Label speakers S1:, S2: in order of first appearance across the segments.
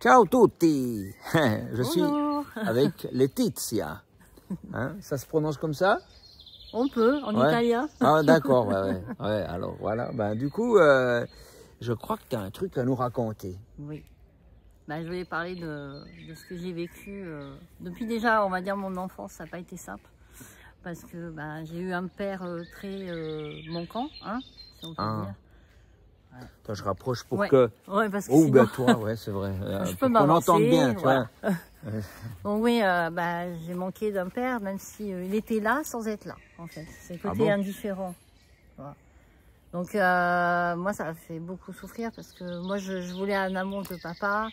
S1: Ciao tutti. Je suis
S2: Bonjour.
S1: avec Laetitia. Hein, ça se prononce comme ça?
S2: On peut, en
S1: Ouais.
S2: italien.
S1: Ah d'accord, ouais. Alors voilà, ben, du coup, je crois que tu as un truc à nous raconter.
S2: Oui. Bah, je voulais parler de ce que j'ai vécu. Depuis déjà, on va dire, mon enfance, ça n'a pas été simple. Parce que bah, j'ai eu un père très manquant, hein, si on peut dire. Ouais.
S1: Toi, je rapproche pour
S2: Ouais.
S1: que...
S2: Ouais, parce que
S1: Oh,
S2: sinon...
S1: ben toi, ouais, c'est vrai.
S2: Je
S1: pour
S2: peux
S1: qu'on
S2: m'avancer,
S1: entende bien, tu
S2: voilà.
S1: vois.
S2: Donc oui, bah, j'ai manqué d'un père, même si il était là sans être là, en fait. C'est le côté
S1: bon
S2: indifférent. Voilà. Donc moi, ça m'a fait beaucoup souffrir parce que moi, je voulais un amour de papa.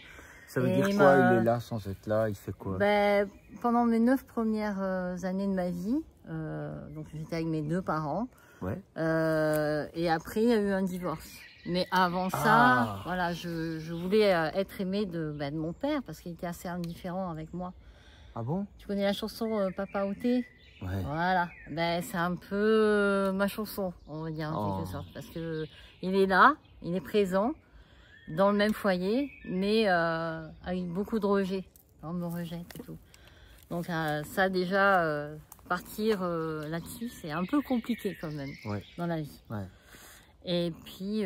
S1: Ça veut
S2: Et
S1: dire quoi, il est là sans être là, il fait quoi?
S2: Ben, pendant mes 9 premières années de ma vie, donc j'étais avec mes 2 parents.
S1: Ouais.
S2: Et après, il y a eu un divorce. Mais avant ça, voilà, je voulais être aimée de mon père parce qu'il était assez indifférent avec moi.
S1: Ah bon?
S2: Tu connais la chanson Papa Outé?
S1: Ouais.
S2: Voilà, ben, c'est un peu ma chanson, on va dire en quelque sorte. Parce que il est là, il est présent, dans le même foyer, mais avec beaucoup de rejet. On me rejette et tout. Donc ça déjà, partir là-dessus, c'est un peu compliqué quand même dans la vie.
S1: Ouais.
S2: Et puis,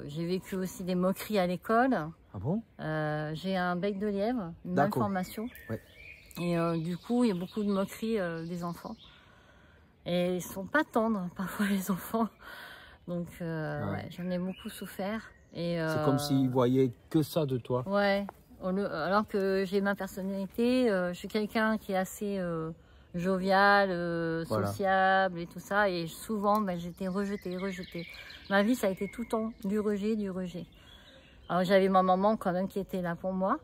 S2: j'ai vécu aussi des moqueries à l'école.
S1: Ah bon?
S2: J'ai un bec de lièvre, une malformation.
S1: Ouais.
S2: Et du coup, il y a beaucoup de moqueries des enfants. Et ils sont pas tendres, parfois, les enfants. Donc, ouais, j'en ai beaucoup souffert.
S1: C'est comme s'ils voyaient que ça de toi.
S2: Ouais, alors que j'ai ma personnalité, je suis quelqu'un qui est assez jovial, sociable et tout ça. Et souvent, j'étais rejetée. Ma vie, ça a été tout le temps du rejet. Alors j'avais ma maman quand même qui était là pour moi.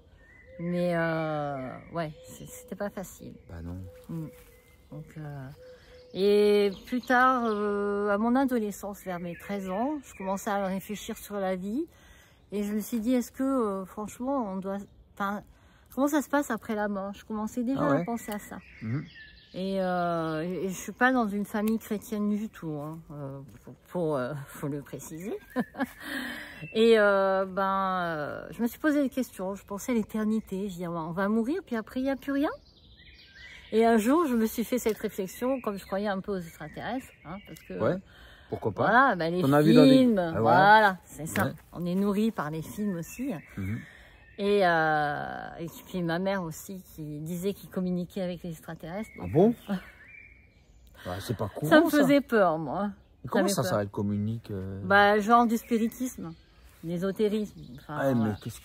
S2: Mais ouais, c'était pas facile.
S1: Bah non.
S2: Donc, et plus tard, à mon adolescence, vers mes 13 ans, je commençais à réfléchir sur la vie. Et je me suis dit, est-ce que franchement, on doit... Enfin, comment ça se passe après la mort? Je commençais déjà à penser à ça. Et je suis pas dans une famille chrétienne du tout, hein, faut le préciser. Et je me suis posé des questions, je pensais à l'éternité, je dis on va mourir puis après il n'y a plus rien. Et un jour je me suis fait cette réflexion, comme je croyais un peu aux extraterrestres, hein, parce que
S1: pourquoi pas.
S2: voilà, les films, voilà, c'est ça.
S1: Ouais.
S2: On est nourri par les films aussi. Et puis ma mère aussi qui disait qu'il communiquait avec les extraterrestres.
S1: Ah bon? C'est pas courant,
S2: ça me faisait peur, moi.
S1: Et comment ça, elle communique
S2: Genre du spiritisme, l'ésotérisme. Enfin,
S1: mais qu'est-ce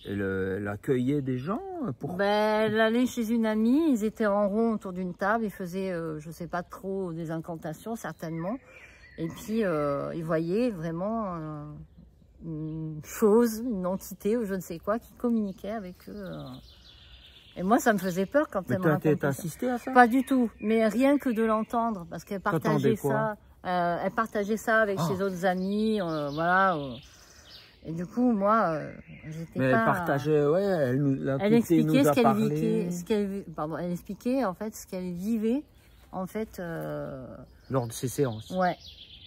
S1: elle accueillait des gens pour...
S2: Elle allait chez une amie, ils étaient en rond autour d'une table, ils faisaient, je sais pas trop, des incantations certainement. Et puis, ils voyaient vraiment... une chose, une entité ou je ne sais quoi qui communiquait avec eux. Et moi, ça me faisait peur quand elle me racontait ça.
S1: Assisté à ça?
S2: Pas du tout, mais rien que de l'entendre, parce qu'elle partageait ça. Elle partageait ça avec ses autres amis, voilà. Et du coup, moi, j'étais pas...
S1: Mais elle partageait,
S2: elle expliquait elle expliquait en fait ce qu'elle vivait, en fait.
S1: Lors de ses séances.
S2: Ouais.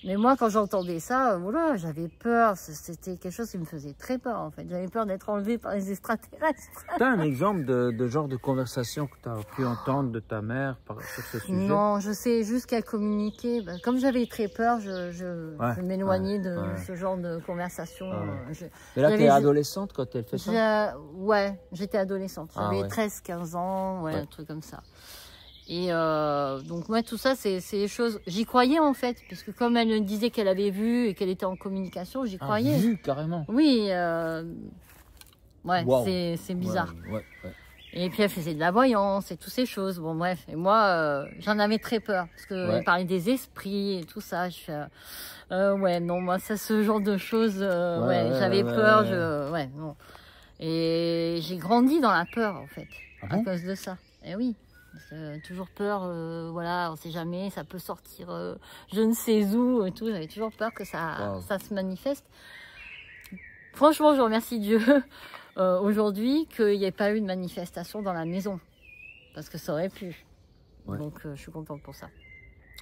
S2: Mais moi, quand j'entendais ça, voilà, j'avais peur. C'était quelque chose qui me faisait très peur, en fait. J'avais peur d'être enlevée par les extraterrestres.
S1: T'as un exemple de genre de conversation que tu as pu entendre de ta mère sur ce sujet?
S2: Non, je sais juste qu'elle communiquait. Comme j'avais très peur, je m'éloignais de ce genre de conversation.
S1: Mais là, tu es adolescente quand elle fait ça?
S2: Ouais, j'étais adolescente. J'avais 13-15 ans, un truc comme ça. Et donc moi tout ça c'est des choses, j'y croyais en fait, parce que comme elle me disait qu'elle avait vu et qu'elle était en communication, j'y croyais.
S1: Vu carrément.
S2: Oui, c'est bizarre. Et puis elle faisait de la voyance et toutes ces choses. Bon bref, et moi j'en avais très peur parce que elle parlait des esprits et tout ça. Je fais non moi ça ce genre de choses j'avais peur, non. Et j'ai grandi dans la peur en fait à cause de ça. Et oui. Toujours peur, voilà, on sait jamais, ça peut sortir je ne sais où et tout. J'avais toujours peur que ça se manifeste. Franchement, je remercie Dieu aujourd'hui qu'il n'y ait pas eu de manifestation dans la maison. Parce que ça aurait pu. Donc, je suis contente pour ça.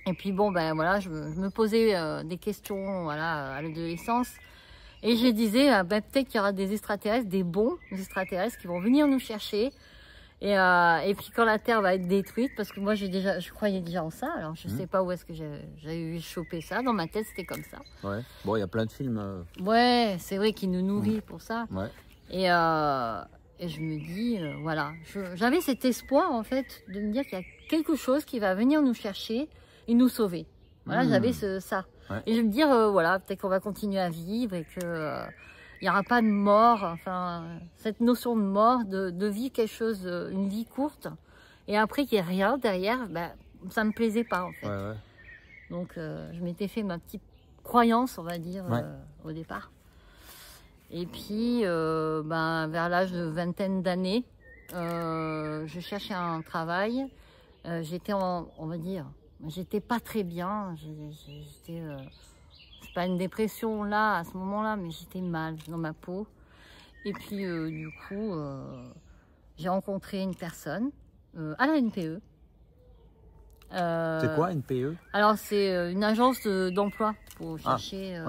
S2: Et puis, bon, voilà, je me posais des questions voilà, à l'adolescence. Et je disais, peut-être qu'il y aura des extraterrestres, des bons extraterrestres qui vont venir nous chercher. Et puis quand la Terre va être détruite, parce que moi je croyais déjà en ça, alors je sais pas où est-ce que j'ai eu chopé ça, dans ma tête c'était comme ça.
S1: Ouais. Bon, il y a plein de films.
S2: Ouais, c'est vrai qu'il nous nourrit pour ça.
S1: Ouais.
S2: Et je me dis, voilà, j'avais cet espoir en fait de me dire qu'il y a quelque chose qui va venir nous chercher et nous sauver. Voilà, j'avais ça.
S1: Ouais.
S2: Et je me dis, voilà, peut-être qu'on va continuer à vivre et que il n'y aura pas de mort, enfin, cette notion de mort, de vivre quelque chose, une vie courte, et après qu'il n'y ait rien derrière, ben, ça ne me plaisait pas en fait.
S1: Ouais, ouais.
S2: Donc je m'étais fait ma petite croyance, on va dire, au départ. Et puis, ben, vers l'âge de vingtaine d'années, je cherchais un travail. J'étais, on va dire, j'étais pas très bien, j'étais... c'est pas une dépression là, à ce moment-là, mais j'étais mal dans ma peau. Et puis, du coup, j'ai rencontré une personne à la NPE.
S1: C'est quoi, NPE?
S2: Alors, c'est une agence d'emploi pour chercher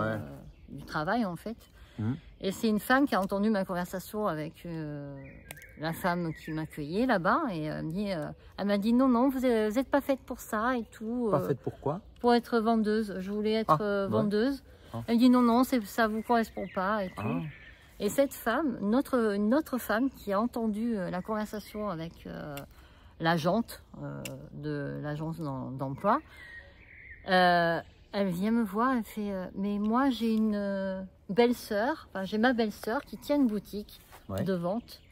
S2: du travail, en fait. Et c'est une femme qui a entendu ma conversation avec la femme qui m'accueillait là-bas. Et elle m'a dit, non, vous êtes pas faite pour ça et tout.
S1: Pas faite pour quoi?
S2: Pour être vendeuse. Je voulais être vendeuse. Elle me dit non, ça vous correspond pas et tout. Et cette femme, une autre femme qui a entendu la conversation avec l'agente de l'agence d'emploi, elle vient me voir, elle fait mais moi j'ai une belle-sœur, enfin j'ai ma belle-sœur qui tient une boutique de vente.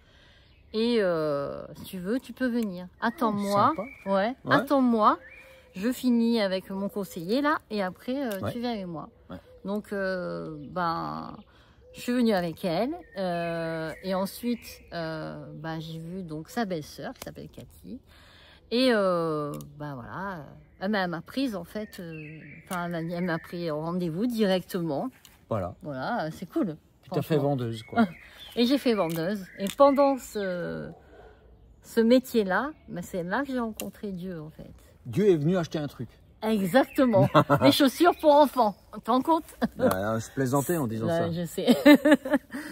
S2: Et si tu veux, tu peux venir. Attends-moi. Attends-moi. Je finis avec mon conseiller là et après tu viens avec moi. Donc ben je suis venue avec elle et ensuite ben, j'ai vu donc sa belle-sœur qui s'appelle Cathy et ben voilà, elle m'a prise en fait, enfin elle m'a pris au rendez-vous directement. Voilà, c'est cool.
S1: Tu t'as fait vendeuse quoi.
S2: Et j'ai fait vendeuse et pendant ce métier-là, ben, c'est là que j'ai rencontré Dieu en fait.
S1: Dieu est venu acheter un truc.
S2: Exactement. Des chaussures pour enfants. Tu te rends compte?
S1: Je plaisantais en disant ça.
S2: Je sais.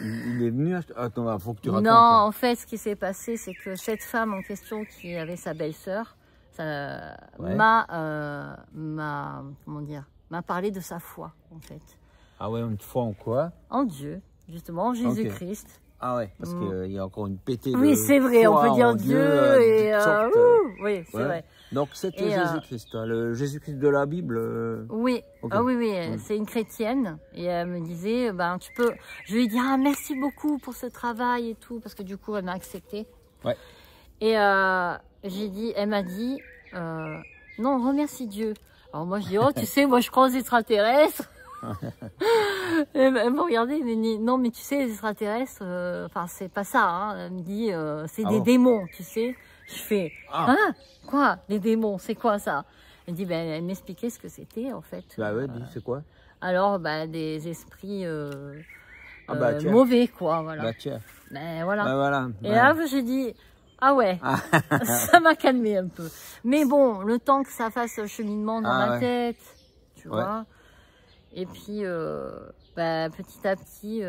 S1: Il est venu acheter... Attends, faut que tu racontes.
S2: Non, en fait, ce qui s'est passé, c'est que cette femme en question qui avait sa belle-sœur, m'a parlé de sa foi, en fait.
S1: Ah ouais, une foi en quoi?
S2: En Dieu, justement, en Jésus-Christ.
S1: Ah ouais, parce qu'il y a encore une pétée de
S2: oui, c'est vrai, on peut dire Dieu et... oui, c'est vrai.
S1: Donc c'était Jésus-Christ, le Jésus-Christ de la Bible.
S2: Oui, oui, c'est une chrétienne et elle me disait, ben tu peux. Je lui ai dit merci beaucoup pour ce travail et tout parce que du coup elle m'a accepté. Ouais. Et elle m'a dit, non, remercie Dieu. Alors moi je dis tu sais, moi je crois aux extraterrestres. Elle m'a regardé, elle m'a dit non mais tu sais les extraterrestres, enfin c'est pas ça. Hein. Elle me dit c'est des démons, tu sais. Je fais quoi? Des démons, c'est quoi ça? Elle dit elle m'expliquait ce que c'était en fait.
S1: Bah ouais, c'est quoi? Alors
S2: des esprits mauvais quoi, voilà.
S1: Bah tiens.
S2: Ben voilà.
S1: Bah, voilà.
S2: Et là j'ai dit ah ouais, ça m'a calmé un peu. Mais bon, le temps que ça fasse cheminement dans ma tête, tu vois. Et puis petit à petit,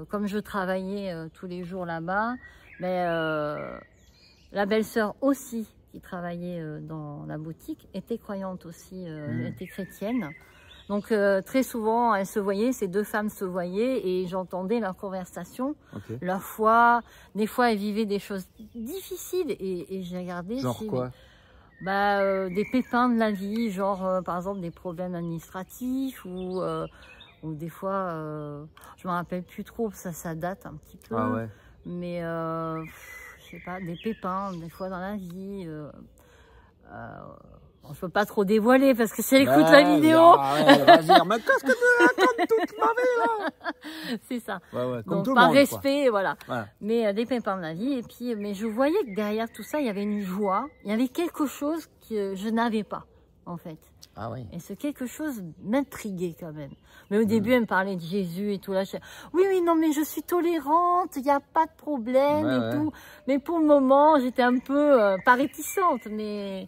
S2: comme je travaillais tous les jours là-bas, la belle-sœur aussi, qui travaillait dans la boutique, était croyante aussi, était chrétienne. Donc très souvent, elles se voyaient, ces deux femmes se voyaient et j'entendais leur conversation, leur foi. Des fois, elles vivaient des choses difficiles et j'ai regardé...
S1: Genre quoi?
S2: Des pépins de la vie, genre par exemple des problèmes administratifs ou des fois, je me rappelle plus trop, ça date un petit peu. Ah ouais. Mais je sais pas, des pépins des fois dans la vie. Je peux pas trop dévoiler parce que si elle écoute la vidéo.
S1: Vas-y, mais qu'est-ce que tu racontes toute ma vie là?
S2: C'est ça.
S1: Comme
S2: donc
S1: tout le
S2: par
S1: monde,
S2: respect, voilà. Mais des pépins de la vie. Et puis, mais je voyais que derrière tout ça, il y avait une joie. Il y avait quelque chose que je n'avais pas, en fait.
S1: Ah oui.
S2: Et ce quelque chose m'intriguait quand même. Mais au début, elle me parlait de Jésus et tout là. Oui, non, mais je suis tolérante, il n'y a pas de problème et tout. Mais pour le moment, j'étais un peu pas réticente, mais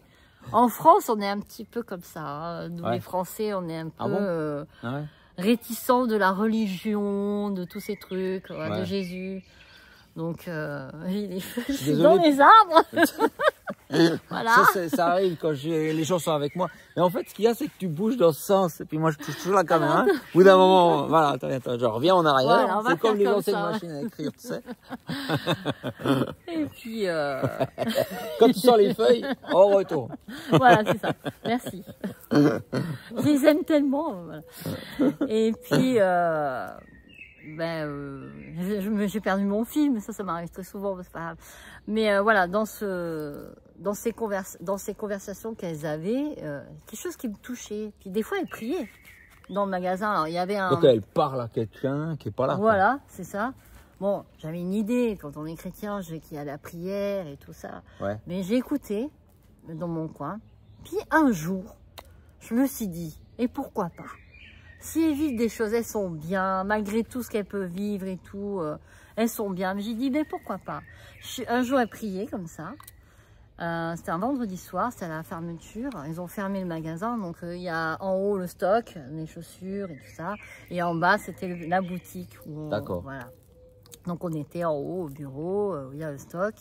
S2: en France, on est un petit peu comme ça. Hein. Nous, les Français, on est un peu réticent de la religion, de tous ces trucs, de Jésus. Donc, les feux dans les arbres. Voilà.
S1: Ça arrive quand les gens sont avec moi. Mais en fait, ce qu'il y a, c'est que tu bouges dans ce sens. Et puis moi, je touche toujours la caméra. Au bout d'un moment, voilà, attends, je reviens en arrière.
S2: Voilà,
S1: c'est comme les anciennes machines à écrire, tu sais.
S2: Et puis...
S1: Quand tu sors les feuilles, on retourne.
S2: Voilà, c'est ça. Merci. Je les aime tellement. Voilà. Et puis... j'ai perdu mon film, ça m'arrive très souvent, c'est pas grave. Mais voilà, dans ces conversations qu'elles avaient, quelque chose qui me touchait. Puis des fois, elles priaient dans le magasin. Alors, il y avait un...
S1: Donc elle parle à quelqu'un qui est pas là.
S2: Voilà, c'est ça. Bon, j'avais une idée, quand on est chrétien, je sais qu'il y a la prière et tout ça.
S1: Ouais.
S2: Mais j'ai écouté dans mon coin. Puis un jour, je me suis dit, et pourquoi pas? Si elles vivent des choses, elles sont bien, malgré tout ce qu'elles peuvent vivre et tout, elles sont bien. Mais j'ai dit, mais pourquoi pas? Un jour, elles priaient comme ça. C'était un vendredi soir, c'était à la fermeture. Ils ont fermé le magasin, donc il y a en haut le stock, les chaussures et tout ça. Et en bas, c'était la boutique.
S1: D'accord.
S2: Voilà. Donc on était en haut au bureau, où il y a le stock.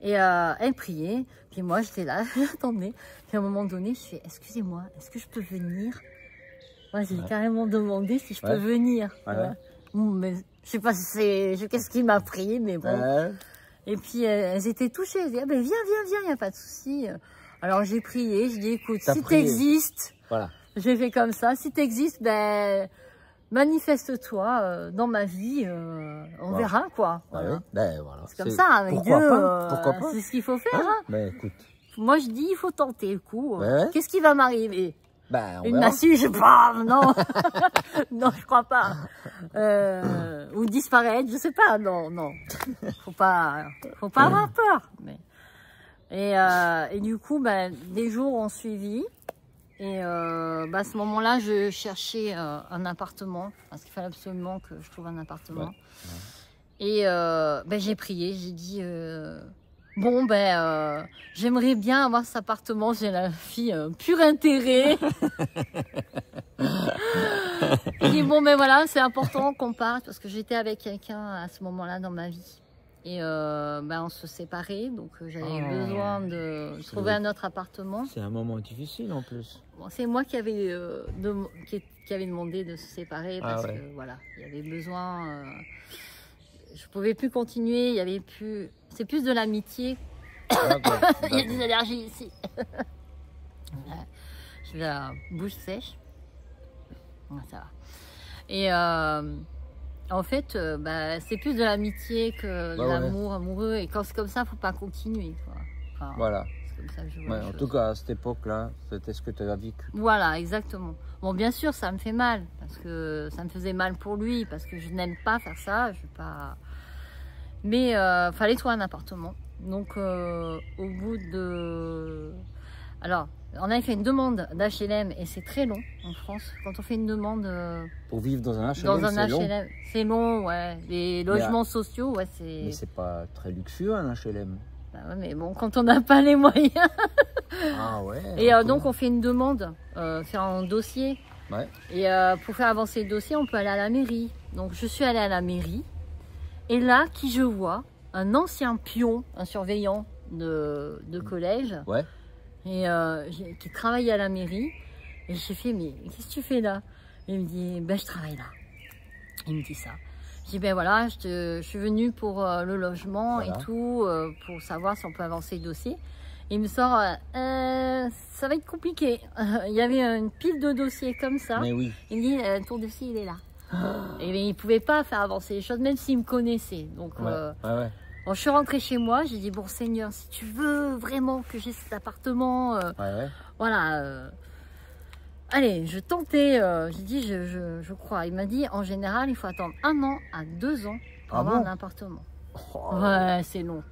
S2: Et elles priaient. Puis moi, j'étais là, j'attendais. Puis à un moment donné, je fais, excusez-moi, est-ce que je peux venir? Moi, j'ai carrément demandé si je peux venir. Mais je sais pas si c'est... Qu'est-ce qui m'a pris, mais bon. Et puis, elles étaient touchées. Elles disaient, ah ben, viens, il n'y a pas de souci. Alors, j'ai prié. Je dis, écoute, si tu existes, j'ai fait comme ça. Si tu existes, ben, manifeste-toi dans ma vie. On verra, quoi. Voilà.
S1: Voilà.
S2: C'est comme ça, avec Dieu.
S1: Pourquoi pas?
S2: C'est ce qu'il faut faire. Hein.
S1: Ben, écoute.
S2: Moi, je dis, il faut tenter le coup. Qu'est-ce qui va m'arriver? Une massue, je sais pas, non, non, je crois pas. Ou disparaître, je sais pas, non. Faut pas avoir peur. Mais... Et du coup, des jours ont suivi. Et à ce moment-là, je cherchais un appartement parce qu'il fallait absolument que je trouve un appartement. Et j'ai prié, j'ai dit. Bon, j'aimerais bien avoir cet appartement. J'ai la fille pur intérêt. Je dis, bon, voilà, c'est important qu'on parte parce que j'étais avec quelqu'un à ce moment-là dans ma vie. Et on se séparait, donc j'avais besoin de trouver un autre appartement. C'est
S1: un moment difficile en plus.
S2: Bon, c'est moi qui avais demandé de se séparer parce que voilà, il y avait besoin... je pouvais plus continuer, il y avait plus... C'est plus de l'amitié. Il y a des allergies ici. J'ai la bouche sèche. Ça va. Et en fait, c'est plus de l'amitié que de l'amour amoureux. Et quand c'est comme ça, il ne faut pas continuer. Quoi. Enfin,
S1: voilà.
S2: C'est comme ça que je vois
S1: en tout cas, à cette époque-là, c'était ce que tu as vécu.
S2: Voilà, exactement. Bon, bien sûr, ça me fait mal. Parce que ça me faisait mal pour lui. Parce que je n'aime pas faire ça. Je vais pas... Mais fallait trouver un appartement. Donc au bout de... Alors, on avait fait une demande d'HLM et c'est très long en France. Quand on fait une demande...
S1: Pour vivre dans un HLM,
S2: c'est long, ouais. Les logements sociaux, c'est...
S1: Mais c'est pas très luxueux un HLM.
S2: Mais bon, quand on n'a pas les moyens... Et donc on fait une demande, faire un dossier. Et pour faire avancer le dossier, on peut aller à la mairie. Donc je suis allée à la mairie. Et là, qui je vois? Un ancien pion, un surveillant de collège, et qui travaillait à la mairie. Et j'ai fait, mais qu'est-ce que tu fais là? Et il me dit, je travaille là. Il me dit ça. J'ai dit, voilà, je suis venue pour le logement et tout, pour savoir si on peut avancer le dossier. Et il me sort, ça va être compliqué. Il y avait une pile de dossiers comme ça.
S1: Mais oui.
S2: Il me dit, ton dossier, il est là. Et il ne pouvait pas faire avancer les choses, même s'il me connaissait. Donc, bon, je suis rentrée chez moi, j'ai dit, bon Seigneur, si tu veux vraiment que j'ai cet appartement, voilà, allez, je tentais, j'ai dit, je crois. Il m'a dit, en général, il faut attendre 1 an à 2 ans pour avoir un appartement. Ouais, c'est long.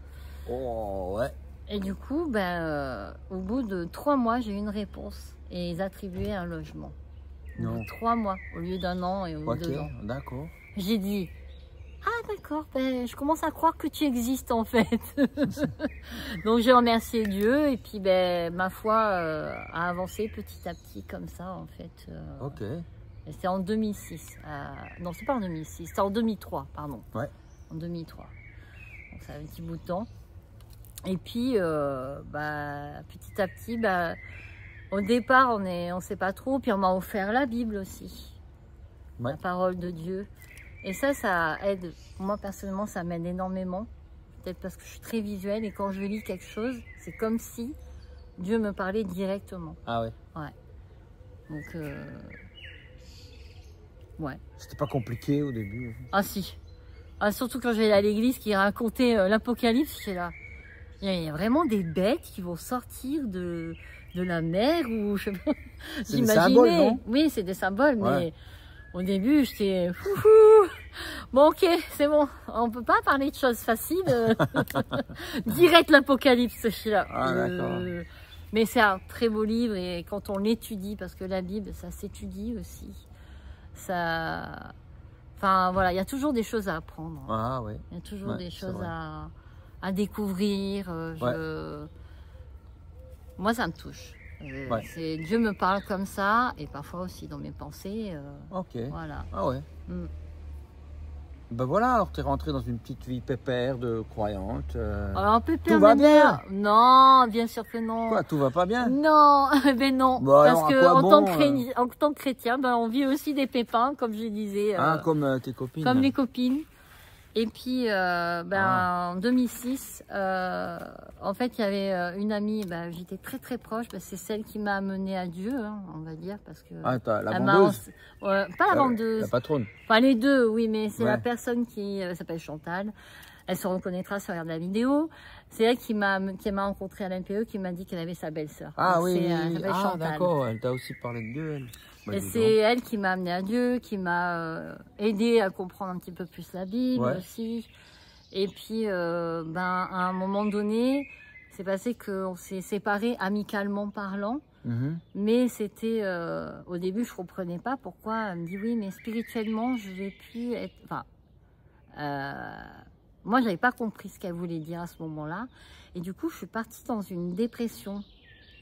S2: Et du coup, au bout de 3 mois, j'ai eu une réponse et ils attribuaient un logement.
S1: Non.
S2: 3 mois au lieu d'1 an et au lieu de 2 ans.
S1: D'accord.
S2: J'ai dit, ah d'accord, je commence à croire que tu existes en fait. Donc j'ai remercié Dieu et puis ma foi a avancé petit à petit comme ça en fait. Et c'était en 2006. Non, c'est pas en 2006, c'était en 2003, pardon.
S1: Ouais.
S2: En 2003. Donc ça a un petit bout de temps. Et puis, petit à petit, au départ, on sait pas trop. Puis on m'a offert la Bible aussi.
S1: Ouais.
S2: La parole de Dieu. Et ça aide. Moi, personnellement, ça m'aide énormément. Peut-être parce que je suis très visuelle et quand je lis quelque chose, c'est comme si Dieu me parlait directement.
S1: Ah ouais.
S2: Ouais. Donc, ouais.
S1: C'était pas compliqué au début.
S2: Ah si. Ah, surtout quand j'allais à l'église qui racontait l'Apocalypse, j'étais là. Il y a vraiment des bêtes qui vont sortir de la mer ou je sais pas.
S1: C'est des symboles, non?
S2: Oui, c'est des symboles,
S1: Ouais.
S2: mais au début, j'étais fouhou. Bon, ok, c'est bon. On peut pas parler de choses faciles. Direct l'Apocalypse, je suis là.
S1: Ah, d'accord.
S2: Mais c'est un très beau livre et quand on l'étudie, parce que la Bible, ça s'étudie aussi. Ça... Enfin, voilà, il y a toujours des choses à apprendre.
S1: Ah ouais.
S2: Il y a toujours
S1: Ouais,
S2: des
S1: c'est
S2: choses
S1: vrai.
S2: à découvrir.
S1: Ouais.
S2: Moi, ça me touche.
S1: Ouais.
S2: Dieu me parle comme ça, et parfois aussi dans mes pensées.
S1: Ok.
S2: Voilà.
S1: Ah ouais.
S2: Mm.
S1: Ben voilà, alors t'es rentrée dans une petite vie pépère de croyante.
S2: Alors, un peu
S1: Tout va bien.
S2: Non, bien sûr que non.
S1: Quoi, tout va pas bien?
S2: Non, ben non.
S1: Bon, alors,
S2: parce
S1: à
S2: que
S1: quoi
S2: en,
S1: bon,
S2: tant que chrétien, on vit aussi des pépins, comme je disais.
S1: Comme tes copines.
S2: Comme les copines. Et puis, en 2006, en fait, il y avait une amie, j'étais très très proche, c'est celle qui m'a amenée à Dieu, hein, on va dire, parce que...
S1: Ah, la
S2: elle
S1: vendeuse?
S2: Pas la vendeuse.
S1: La patronne?
S2: Enfin, les deux, oui, mais c'est
S1: Ouais.
S2: la personne qui s'appelle Chantal. Elle se reconnaîtra si elle regarde la vidéo. C'est elle qui m'a rencontrée à l'NPE, qui m'a dit qu'elle avait sa belle-sœur.
S1: Ah
S2: Donc,
S1: oui,
S2: elle
S1: oui.
S2: s'appelle
S1: Ah
S2: Chantal.
S1: d'accord, elle t'a aussi parlé de Dieu, elle. Bah,
S2: Et
S1: dis
S2: c'est
S1: donc.
S2: elle qui m'a amené à Dieu, qui m'a aidé à comprendre un petit peu plus la Bible
S1: Ouais.
S2: aussi. Et puis, à un moment donné, c'est passé qu'on s'est séparés amicalement parlant.
S1: Mhm.
S2: Mais c'était, au début, je ne comprenais pas pourquoi. Elle me dit oui, mais spirituellement, je vais plus être... Enfin, moi, je n'avais pas compris ce qu'elle voulait dire à ce moment-là. Et du coup, je suis partie dans une dépression,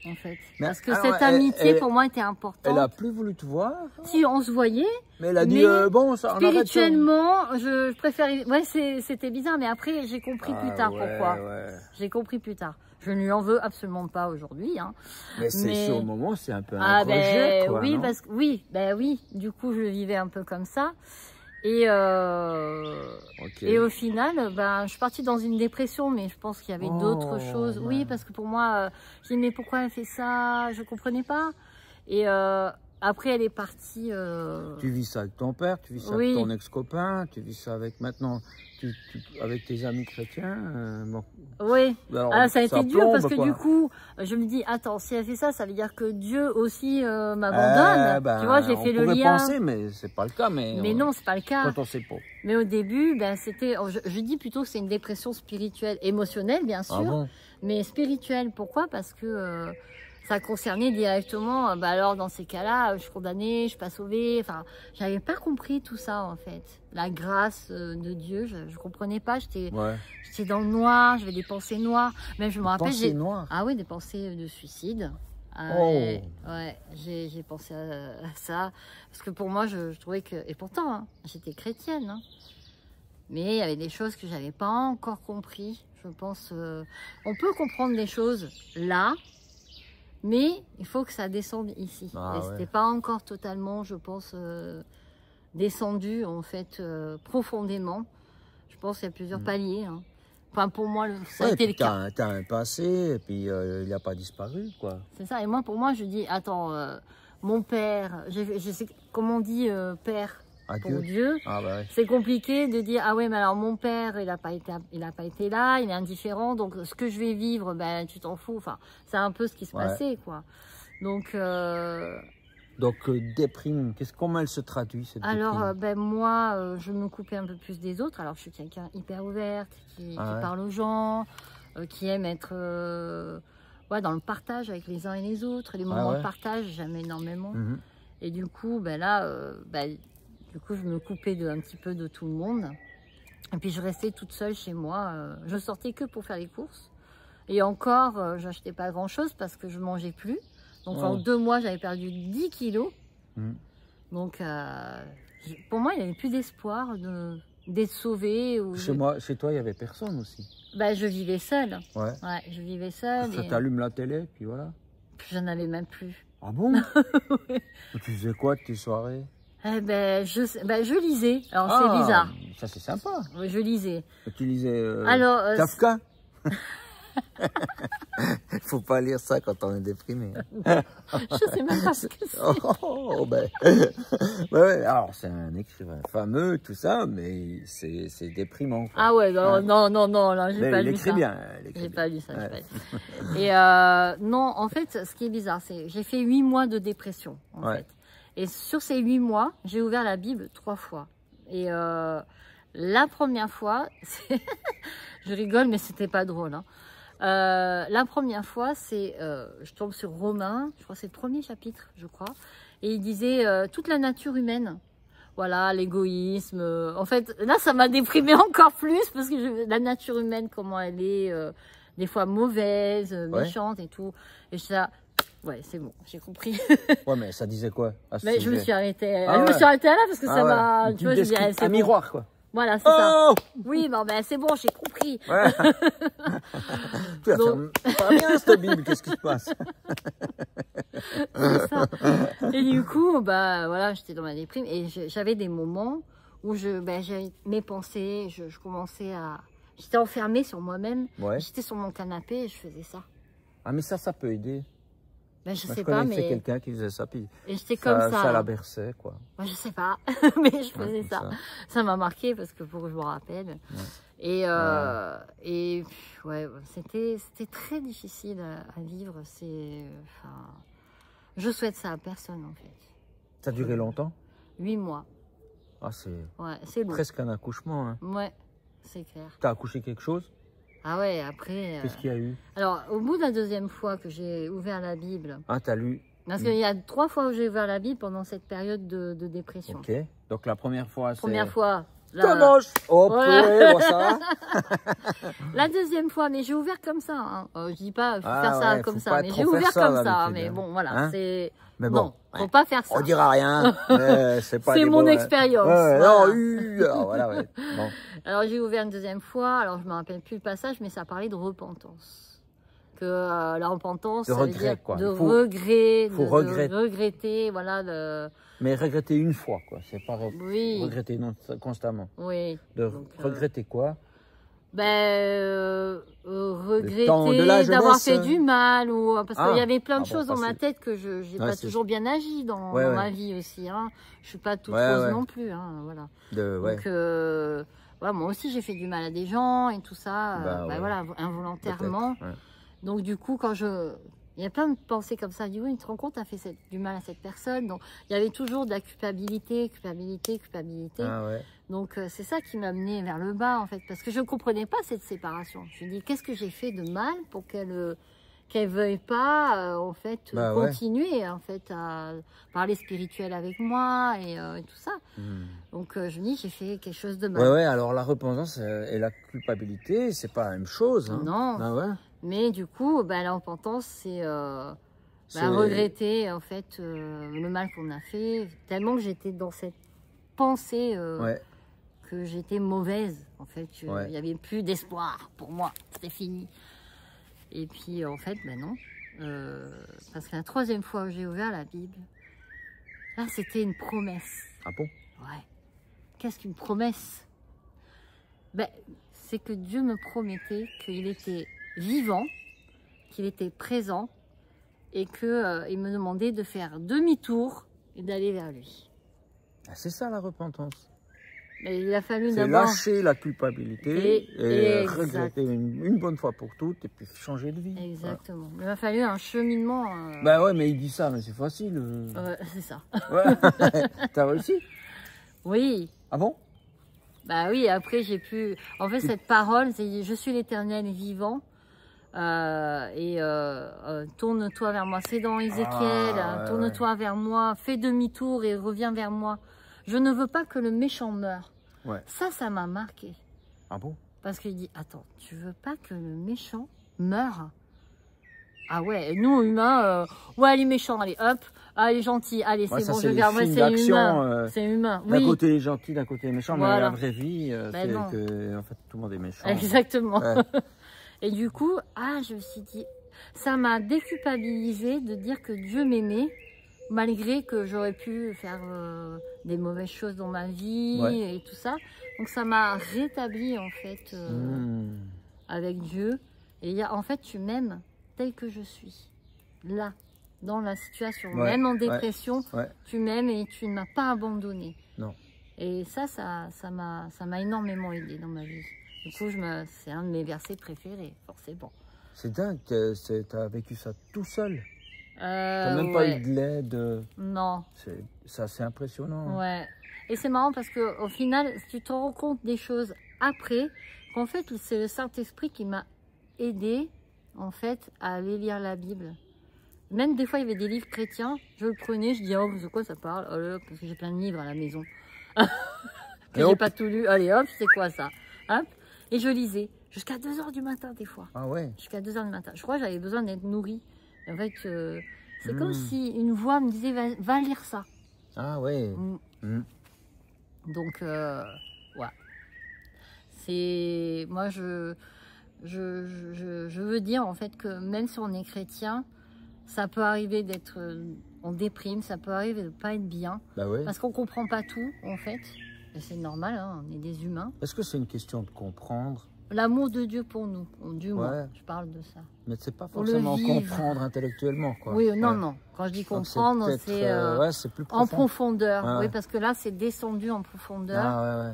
S2: en fait.
S1: Mais
S2: parce que
S1: alors,
S2: cette amitié, pour moi, était importante.
S1: Elle a plus voulu te voir,
S2: Si, on se voyait.
S1: mais elle a dit,
S2: Mais
S1: bon, ça, on arrête ça.
S2: spirituellement, je préférais... Ouais, c'était bizarre, mais après, j'ai compris plus tard pourquoi.
S1: Ouais.
S2: J'ai compris plus tard. Je ne lui en veux absolument pas aujourd'hui. Hein.
S1: Mais c'est
S2: Mais-
S1: sur le moment, c'est un peu un rejet, quoi,
S2: oui,
S1: non?
S2: parce que oui. Du coup, je le vivais un peu comme ça. Et,
S1: Ok.
S2: et au final, je suis partie dans une dépression, mais je pense qu'il y avait d'autres choses.
S1: Ouais.
S2: Oui, parce que pour moi, je dis mais pourquoi elle fait ça? Je comprenais pas. Et après, elle est partie.
S1: Tu vis ça avec ton père, tu vis ça
S2: Oui.
S1: avec ton ex-copain, tu vis ça avec maintenant, avec tes amis chrétiens. Bon.
S2: Oui.
S1: Alors,
S2: Ah, ça a été dur parce
S1: plombe,
S2: que
S1: quoi.
S2: du coup, je me dis, attends, si elle fait ça, ça veut dire que Dieu aussi m'abandonne. Tu vois, j'ai fait le
S1: on pourrait
S2: lien.
S1: penser, mais c'est pas le cas. Mais
S2: Non, c'est pas le cas.
S1: quand on sait pas.
S2: Mais au début, c'était, je dis plutôt que c'est une dépression spirituelle, émotionnelle bien sûr,
S1: Ah bon?
S2: mais spirituelle. Pourquoi? Parce que ça concernait directement. Alors dans ces cas-là, je suis condamnée, je suis pas sauvée. Enfin, j'avais pas compris tout ça en fait. La grâce de Dieu, je comprenais pas. J'étais dans le noir, j'avais des pensées noires. Même je me rappelle,
S1: Pensée noire.
S2: ah oui, des pensées de suicide. Ah
S1: Oh.
S2: ouais, j'ai pensé à ça. Parce que pour moi, je trouvais que... Et pourtant, hein, j'étais chrétienne. Hein. Mais il y avait des choses que j'avais pas encore compris. Je pense... on peut comprendre des choses là, mais il faut que ça descende ici.
S1: Ah,
S2: Et
S1: ouais.
S2: c'était pas encore totalement, je pense, descendu, en fait, profondément. Je pense qu'il y a plusieurs paliers. Hein. Enfin, pour moi, ça a été le cas.
S1: T'as un passé, et puis il n'a pas disparu, quoi.
S2: C'est ça. Et moi, pour moi, je dis, attends, mon père, je sais, comment on dit père pour
S1: Adieu.
S2: Dieu,
S1: Ah bah ouais.
S2: c'est compliqué de dire, ah ouais, mais alors mon père, il n'a pas été là, il est indifférent, donc ce que je vais vivre, tu t'en fous. Enfin, c'est un peu ce qui se
S1: Ouais.
S2: passait, quoi. Donc,
S1: Déprime, comment elle se traduit, cette
S2: alors,
S1: déprime?
S2: moi, je me coupais un peu plus des autres. Alors, je suis quelqu'un hyper ouverte, qui
S1: Ah ouais.
S2: parle aux gens, qui aime être dans le partage avec les uns et les autres. Les moments
S1: ouais.
S2: de partage, j'aime énormément.
S1: Mhm.
S2: Et du coup, je me coupais un petit peu de tout le monde. Et puis, je restais toute seule chez moi. Je sortais que pour faire les courses. Et encore, j'achetais pas grand-chose parce que je mangeais plus. Donc, en 2 mois, j'avais perdu 10 kilos.
S1: Mhm.
S2: Donc, pour moi, il n'y avait plus d'espoir d'être sauvée. Ou
S1: Chez toi, il n'y avait personne aussi.
S2: Ben, je vivais seule.
S1: Ouais.
S2: Ouais, je vivais seule.
S1: Ça t'allume la télé, puis voilà.
S2: J'en avais même plus.
S1: Ah bon?
S2: Ouais.
S1: Tu faisais quoi de tes soirées?
S2: Eh ben, je lisais. Alors, c'est bizarre.
S1: Ça, c'est sympa.
S2: Je lisais.
S1: Tu lisais
S2: Alors,
S1: Kafka? Faut pas lire ça quand on est déprimé.
S2: Je sais même pas ce que c'est.
S1: Ouais, alors c'est un écrivain fameux, tout ça, mais c'est déprimant. Quoi.
S2: Ah ouais, non, j'ai pas lu ça.
S1: Il écrit bien.
S2: J'ai pas lu ça, j'ai pas lu. Et non, en fait, ce qui est bizarre, c'est j'ai fait 8 mois de dépression, en fait. Et sur ces 8 mois, j'ai ouvert la Bible 3 fois. Et la première fois, je rigole, mais c'était pas drôle, hein. La première fois, c'est, je tombe sur Romains, je crois que c'est le premier chapitre, je crois, et il disait toute la nature humaine, voilà, l'égoïsme. En fait, là, ça m'a déprimée encore plus parce que la nature humaine, comment elle est, des fois mauvaise, méchante et tout. Et je là, ouais, c'est bon, j'ai compris.
S1: Ouais, mais ça disait quoi
S2: mais je me suis arrêtée. Je me suis arrêtée là parce que ça m'a, tu vois, je dirais, c'est
S1: un miroir, quoi.
S2: Voilà, c'est ça. Oui, bon, ben c'est bon, j'ai compris.
S1: Ouais. Tu vas faire pas bien cette Bible, qu'est-ce qui se passe?
S2: C'est ça. Et du coup, bah voilà, j'étais dans ma déprime et j'avais des moments où j'avais mes pensées, je commençais à... J'étais enfermée sur moi-même, j'étais sur mon canapé et je faisais ça.
S1: Ah, mais ça peut aider.
S2: Ben, je sais
S1: je
S2: pas,
S1: connaissais
S2: mais...
S1: quelqu'un qui faisait ça, puis
S2: et j'étais comme ça.
S1: Ça la berçait, quoi.
S2: Moi, je sais pas, mais je faisais ça. Ça m'a marqué parce que pour que je me rappelle. Ouais. Et ouais, c'était très difficile à vivre. Enfin, je souhaite ça à personne, en fait.
S1: Ça a duré longtemps?
S2: 8 mois.
S1: Ah, c'est
S2: lourd.
S1: Presque un accouchement, hein.
S2: Ouais, c'est clair.
S1: T'as accouché quelque chose?
S2: Ah ouais, après...
S1: Qu'est-ce qu'il y a eu?
S2: Alors, au bout de la deuxième fois que j'ai ouvert la Bible...
S1: Ah, t'as lu?
S2: Parce qu'il y a 3 fois où j'ai ouvert la Bible pendant cette période de dépression.
S1: Ok, donc la première fois, c'est...
S2: Première fois...
S1: Dommage. Oh, voilà. Bon, ça va.
S2: La deuxième fois, mais j'ai ouvert comme ça. Hein. Je dis pas, faut faire ça comme ça, mais j'ai ouvert comme ça. Mais bon, voilà, hein, c'est...
S1: Mais bon,
S2: non, faut pas faire ça.
S1: On dira rien. C'est
S2: mon expérience.
S1: Voilà. Non, voilà, bon.
S2: Alors j'ai ouvert une deuxième fois. Alors je me rappelle plus le passage, mais ça parlait de repentance. Que la repentance, ça veut dire quoi. De regret, de regretter, voilà.
S1: Mais regretter une fois, quoi. C'est pas regretter constamment.
S2: Oui.
S1: Regretter quoi?
S2: Regretter d'avoir fait du mal, ou parce qu'il y avait plein de choses dans ma tête que je n'ai pas toujours bien agi dans ma vie aussi. Hein. Je suis pas toute rose non plus. Hein, voilà. Donc voilà, moi aussi j'ai fait du mal à des gens et tout ça, voilà, involontairement. Donc du coup, il y a plein de pensées comme ça. Je dis, oui, tu te rends compte, tu as fait du mal à cette personne. Donc, il y avait toujours de la culpabilité. Ah ouais. Donc, c'est ça qui m'a amené vers le bas, en fait. Parce que je ne comprenais pas cette séparation. Je me dis, qu'est-ce que j'ai fait de mal pour qu'elle veuille pas, en fait, continuer, en fait, à parler spirituel avec moi et tout ça. Donc, je me dis, j'ai fait quelque chose de mal.
S1: Ouais, alors la repentance et la culpabilité, c'est pas la même chose. Hein.
S2: Non.
S1: Ah ouais.
S2: Mais du coup, la repentance, c'est regretter en fait le mal qu'on a fait. Tellement que j'étais dans cette pensée que j'étais mauvaise. En fait, il n'y avait plus d'espoir pour moi. C'était fini. Et puis en fait, non. Parce que la troisième fois où j'ai ouvert la Bible, là, c'était une promesse.
S1: Ah bon?
S2: Ouais. Qu'est-ce qu'une promesse? C'est que Dieu me promettait qu'il était vivant, qu'il était présent et qu'il me demandait de faire demi-tour et d'aller vers lui.
S1: Ah, c'est ça la repentance.
S2: Mais il a fallu
S1: d'abord lâcher la culpabilité et regretter une bonne fois pour toutes et puis changer de vie.
S2: Exactement. Il a fallu un cheminement.
S1: Ouais, mais il dit ça, mais c'est facile.
S2: C'est ça.
S1: T'as réussi?
S2: Oui.
S1: Ah bon?
S2: Bah oui, après j'ai pu... En fait, cette parole, c'est « Je suis l'Éternel vivant ». Tourne-toi vers moi, c'est dans Ézéchiel, tourne-toi vers moi, fais demi-tour et reviens vers moi. Je ne veux pas que le méchant meure. Ça m'a marqué.
S1: Ah bon?
S2: Parce qu'il dit, attends, tu veux pas que le méchant meure? Ah ouais, nous humains, ouais, les méchants, allez, hop, ah, les gentils, allez, c'est bon, je garde, ouais, c'est humain. C'est humain.
S1: D'un côté les gentils, d'un côté les méchants, mais la vraie vie,
S2: ben
S1: c'est que en fait, tout le monde est méchant.
S2: Exactement. Ouais. Et du coup, je me suis dit, ça m'a déculpabilisé de dire que Dieu m'aimait, malgré que j'aurais pu faire des mauvaises choses dans ma vie et tout ça. Donc ça m'a rétabli en fait avec Dieu. Et en fait, tu m'aimes tel que je suis, là, dans la situation, même en dépression, tu m'aimes et tu ne m'as pas abandonné.
S1: Non.
S2: Et ça m'a énormément aidé dans ma vie. Du coup, c'est un de mes versets préférés, forcément.
S1: C'est dingue, tu as vécu ça tout seul. T'as même pas eu de l'aide.
S2: Non.
S1: C'est assez impressionnant.
S2: Ouais. Et c'est marrant parce qu'au final, tu te rends compte des choses après, qu'en fait, c'est le Saint-Esprit qui m'a aidé en fait, à aller lire la Bible. Même des fois, il y avait des livres chrétiens, je le prenais, je dis, oh, de quoi ça parle? Oh là, parce que j'ai plein de livres à la maison. Que j'ai pas tout lu. Allez, hop, c'est quoi ça? Hop. Et je lisais. Jusqu'à 2 h du matin, des fois.
S1: Ah ouais?
S2: Jusqu'à 2 h du matin. Je crois que j'avais besoin d'être nourrie. En fait, c'est comme si une voix me disait, va lire ça.
S1: Ah ouais.
S2: Donc, ouais. C'est... Moi, je veux dire en fait que même si on est chrétien, ça peut arriver d'être en déprime, ça peut arriver de ne pas être bien, parce qu'on ne comprend pas tout en fait, et c'est normal, hein, on est des humains.
S1: Est-ce que c'est une question de comprendre
S2: l'amour de Dieu pour nous, du moins, je parle de ça.
S1: Mais c'est pas forcément comprendre intellectuellement, quoi.
S2: Oui, non. Quand je dis comprendre, c'est plus profond. En profondeur, oui, parce que là, c'est descendu en profondeur.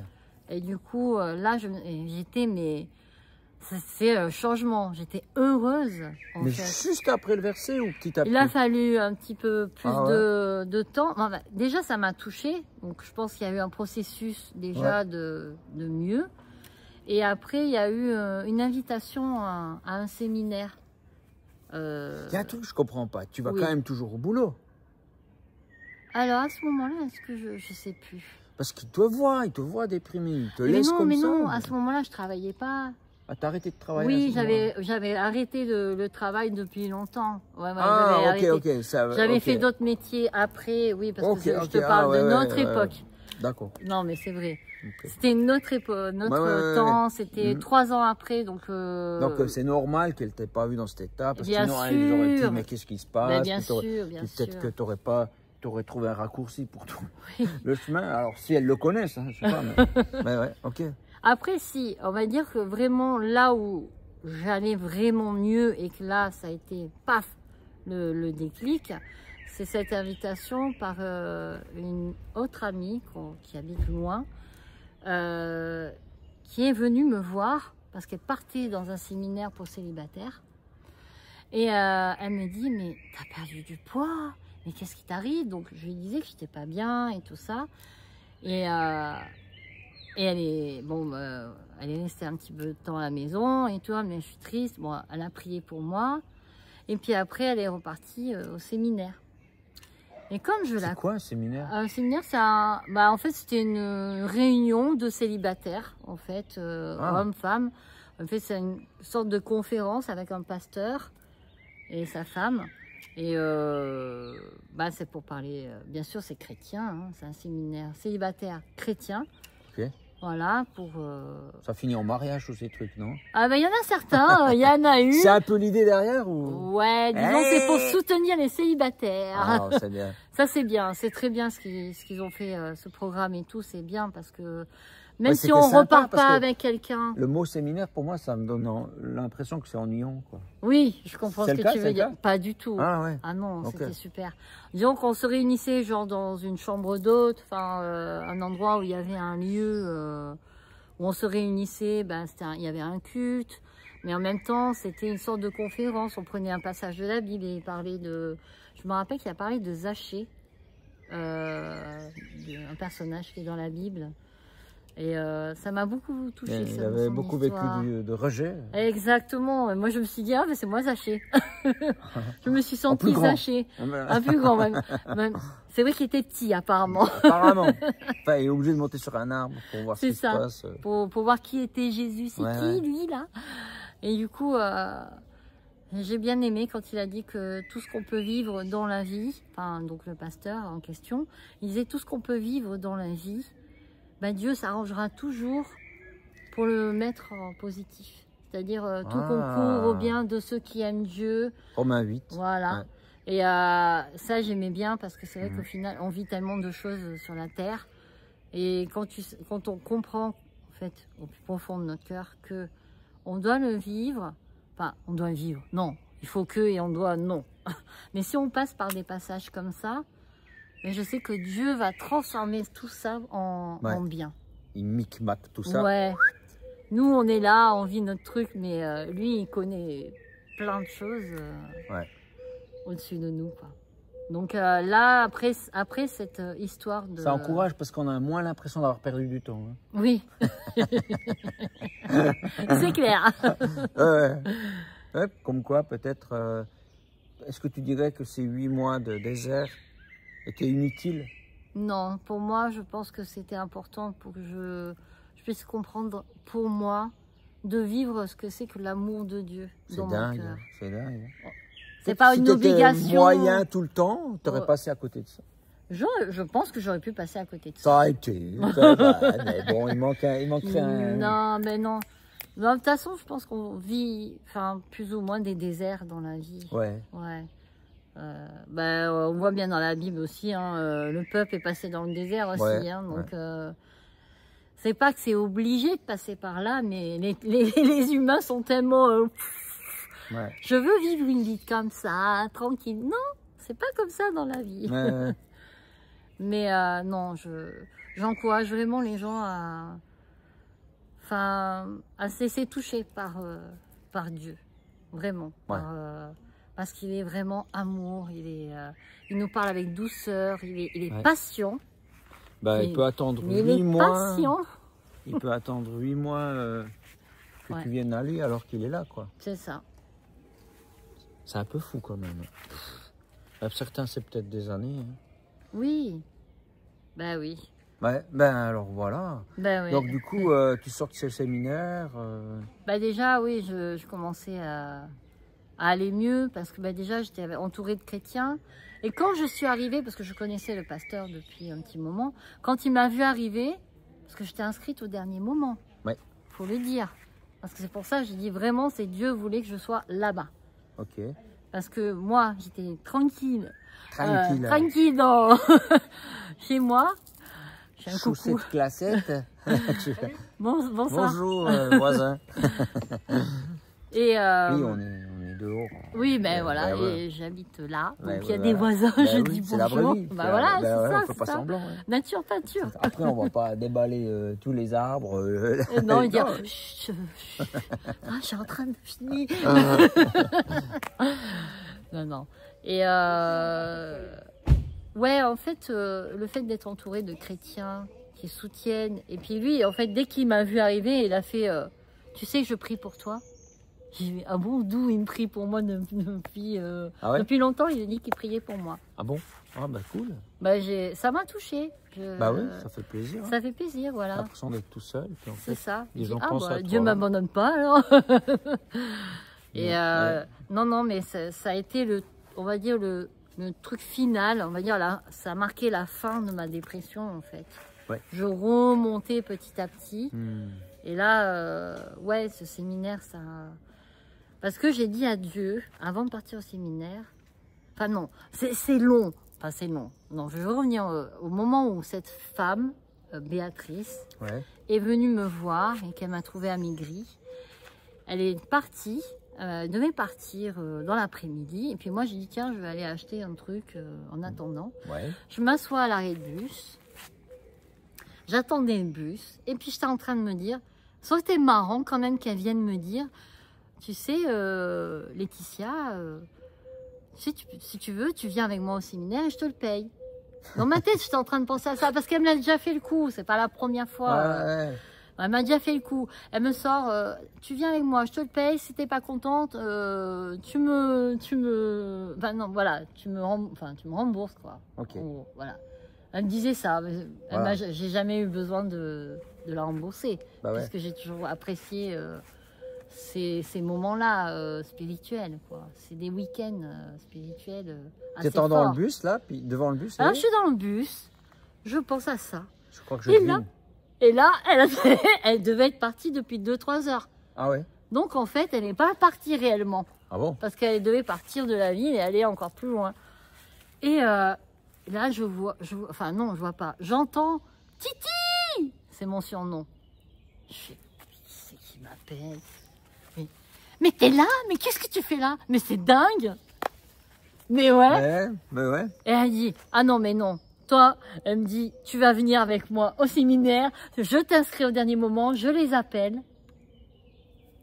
S2: Et du coup, là, j'étais, c'est changement. J'étais heureuse.
S1: Mais juste après le verset ou petit à petit?
S2: Il a fallu un petit peu plus de temps. Enfin, déjà, ça m'a touchée. Donc, je pense qu'il y a eu un processus déjà de mieux. Et après, il y a eu une invitation à un séminaire. Il
S1: y a un truc que je comprends pas. Tu vas quand même toujours au boulot.
S2: Alors, à ce moment-là, est-ce que je sais plus?
S1: Parce qu'il te voit déprimé. Il te laisse comme ça.
S2: Mais non, à ce moment-là, je travaillais pas.
S1: Ah, t'as arrêté de travailler?
S2: Oui, j'avais arrêté le travail depuis longtemps.
S1: J'avais
S2: fait d'autres métiers après, oui, parce que je te parle de notre époque.
S1: D'accord.
S2: Non, mais c'est vrai. C'était notre époque, notre temps, c'était 3 ans après, donc...
S1: Donc c'est normal qu'elle t'ait pas vu dans cet état, parce que
S2: sinon
S1: elle aurait dit, mais qu'est-ce qui se passe?
S2: Bien sûr.
S1: Peut-être que t'aurais trouvé un raccourci pour tout le chemin. Alors si elle le connaît, ça, je sais pas, mais ok.
S2: Après, si, on va dire que vraiment là où j'allais vraiment mieux et que là, ça a été, paf, le déclic, c'est cette invitation par une autre amie qui habite loin, qui est venue me voir parce qu'elle partait dans un séminaire pour célibataires. Et elle me dit, mais t'as perdu du poids, mais qu'est-ce qui t'arrive? Donc je lui disais que j'étais pas bien et tout ça. Et elle est, elle est restée un petit peu de temps à la maison et tout, mais je suis triste. Bon, elle a prié pour moi. Et puis après, elle est repartie au séminaire. Et comme
S1: C'est quoi un séminaire?
S2: Un séminaire, c'est en fait, c'était une réunion de célibataires, en fait, hommes, femmes. En fait, c'est une sorte de conférence avec un pasteur et sa femme. Et c'est pour parler, bien sûr, c'est chrétien, hein, c'est un séminaire célibataire chrétien.
S1: Ok.
S2: Voilà, pour...
S1: Ça finit en mariage ou ces trucs, non?
S2: Ah ben, il y en a certains, il y en a eu.
S1: C'est un peu l'idée derrière ou...
S2: Ouais, disons c'est pour soutenir les célibataires.
S1: Ah, c'est bien.
S2: Ça c'est bien, c'est très bien ce qu'ils ont fait, ce programme et tout, c'est bien parce que même si on repart pas avec quelqu'un...
S1: Le mot séminaire, pour moi, ça me donne l'impression que c'est ennuyant, quoi.
S2: Oui, je comprends ce que tu veux dire. Pas du tout.
S1: Ah ouais.
S2: Ah non, c'était super. Disons qu'on se réunissait genre dans une chambre d'hôte, enfin un endroit où il y avait un lieu où on se réunissait, il y avait un culte, mais en même temps, c'était une sorte de conférence. On prenait un passage de la Bible et il parlait de... Je me rappelle qu'il a parlé de Zachée, un personnage qui est dans la Bible. Et ça m'a beaucoup touchée.
S1: Il avait beaucoup vécu de rejet.
S2: Exactement. Moi, je me suis dit, mais c'est moi Zachée. Je me suis sentie Zachée. Un plus grand même. C'est vrai qu'il était petit, apparemment.
S1: Apparemment. Enfin, il est obligé de monter sur un arbre pour voir ce qui se passe.
S2: Pour voir qui était Jésus. C'est qui, lui, là? Et du coup, J'ai bien aimé quand il a dit que tout ce qu'on peut vivre dans la vie, enfin donc le pasteur en question, il disait tout ce qu'on peut vivre dans la vie, ben Dieu s'arrangera toujours pour le mettre en positif. C'est-à-dire tout concourt au bien de ceux qui aiment Dieu.
S1: Romains 8.
S2: Voilà.
S1: Ouais.
S2: Et ça j'aimais bien parce que c'est vrai qu'au final on vit tellement de choses sur la terre. Et quand on comprend en fait au plus profond de notre cœur que on doit le vivre. Enfin, on doit vivre. Non, il faut que et on doit non. Mais si on passe par des passages comme ça, mais je sais que Dieu va transformer tout ça en bien.
S1: Il micmac tout ça.
S2: Ouais. Nous, on est là, on vit notre truc, mais lui, il connaît plein de choses au-dessus de nous, quoi. Donc là, après cette histoire de...
S1: Ça encourage parce qu'on a moins l'impression d'avoir perdu du temps. Hein.
S2: Oui. C'est clair.
S1: Ouais, comme quoi, peut-être... Est-ce que tu dirais que ces 8 mois de désert étaient inutiles?
S2: Non, pour moi, je pense que c'était important pour que je puisse comprendre, pour moi, de vivre ce que c'est que l'amour de Dieu dans mon cœur.
S1: C'est dingue.
S2: C'est pas une obligation.
S1: Si moyen tout le temps, tu aurais passé à côté de ça.
S2: Je pense que j'aurais pu passer à côté de ça.
S1: Ça a été. Mais bon, il manquerait un...
S2: Non, mais non. De toute façon, je pense qu'on vit plus ou moins des déserts dans la vie.
S1: Ouais.
S2: On voit bien dans la Bible aussi, hein, le peuple est passé dans le désert aussi. Donc, c'est pas que c'est obligé de passer par là, mais les humains sont tellement... Je veux vivre une vie comme ça, tranquille. Non, c'est pas comme ça dans la vie. Mais non, j'encourage vraiment les gens à se laisser toucher par Dieu, vraiment. Parce qu'il est vraiment amour, il nous parle avec douceur, il est patient.
S1: Il peut attendre 8 mois.
S2: Patient.
S1: Il peut attendre 8 mois que tu viennes à lui alors qu'il est là, quoi.
S2: C'est ça.
S1: C'est un peu fou quand même. Certains, c'est peut-être des années. Hein.
S2: Oui. Ben oui.
S1: Alors voilà.
S2: Oui.
S1: Donc du coup, tu sors de ce séminaire.
S2: Déjà, oui, je commençais à aller mieux parce que déjà, j'étais entourée de chrétiens. Et quand je suis arrivée, parce que je connaissais le pasteur depuis un petit moment, quand il m'a vu arriver, parce que j'étais inscrite au dernier moment, faut le dire. Parce que c'est pour ça que j'ai dit vraiment, c'est Dieu voulait que je sois là-bas.
S1: Ok.
S2: Parce que moi, j'étais tranquille chez moi. J'ai un coucou.
S1: Classette.
S2: Bonsoir.
S1: Bonjour, voisin.
S2: Et
S1: oui, on est dehors.
S2: Oui, voilà, et j'habite là. Donc il y a des voisins, je dis bonjour.
S1: C'est la vraie vie.
S2: Voilà, c'est ça.
S1: On fait pas semblant.
S2: Nature peinture.
S1: Après, on va pas déballer tous les arbres.
S2: Non, dire je suis en train de finir. Non. Et en fait, le fait d'être entouré de chrétiens qui soutiennent, et puis lui, en fait, dès qu'il m'a vu arriver, il a fait tu sais que je prie pour toi. J'ai dit, ah bon, d'où il me prie pour moi depuis longtemps, il a dit qu'il priait pour moi.
S1: Ah bon? Ah cool.
S2: Ça m'a touchée.
S1: Oui, ça fait plaisir.
S2: Ça fait plaisir, voilà.
S1: L'impression d'être tout seul.
S2: C'est ça.
S1: Les gens pensent à toi.
S2: Dieu m'abandonne pas alors. Et non, mais ça a été on va dire le truc final, on va dire là, ça a marqué la fin de ma dépression en fait. Je remontais petit à petit. Et là, ce séminaire, ça... Parce que j'ai dit à Dieu, avant de partir au séminaire... Enfin non, c'est long. Enfin c'est long. Non, je veux revenir au moment où cette femme, Béatrice, est venue me voir et qu'elle m'a trouvée à Maigri. Elle est partie, devait partir dans l'après-midi. Et puis moi, j'ai dit, tiens, je vais aller acheter un truc en attendant. Je m'assois à l'arrêt de bus. J'attendais le bus. Et puis j'étais en train de me dire... Ça aurait été marrant quand même qu'elle vienne me dire, tu sais, Laetitia, si tu veux, tu viens avec moi au séminaire et je te le paye. Dans ma tête, j'étais en train de penser à ça, parce qu'elle me l'a déjà fait le coup, c'est pas la première fois. Elle m'a déjà fait le coup. Elle me sort, tu viens avec moi, je te le paye, si t'es pas contente, tu me rembourses, quoi. Voilà. Elle me disait ça, j'ai jamais eu besoin de la rembourser, parce que j'ai toujours apprécié ces moments-là spirituels, quoi. C'est des week-ends spirituels assez
S1: T'étant
S2: forts.
S1: dans le bus, là, puis devant le bus.
S2: Alors, je suis dans le bus, je pense à ça.
S1: Je crois que je
S2: Et
S1: devine.
S2: Et là, elle devait être partie depuis 2-3 heures.
S1: Ah ouais?
S2: Donc, en fait, elle n'est pas partie réellement.
S1: Ah bon?
S2: Parce qu'elle devait partir de la ville et aller encore plus loin. Et là, enfin non, je vois pas. J'entends Titi! C'est mon surnom. Je fais, qui c'est qui m'appelle? Mais t'es là? Mais qu'est-ce que tu fais là? Mais c'est dingue! Mais ouais.
S1: Ouais.
S2: Et elle dit, ah non, mais non. Toi, elle me dit, tu vas venir avec moi au séminaire. Je t'inscris au dernier moment, je les appelle.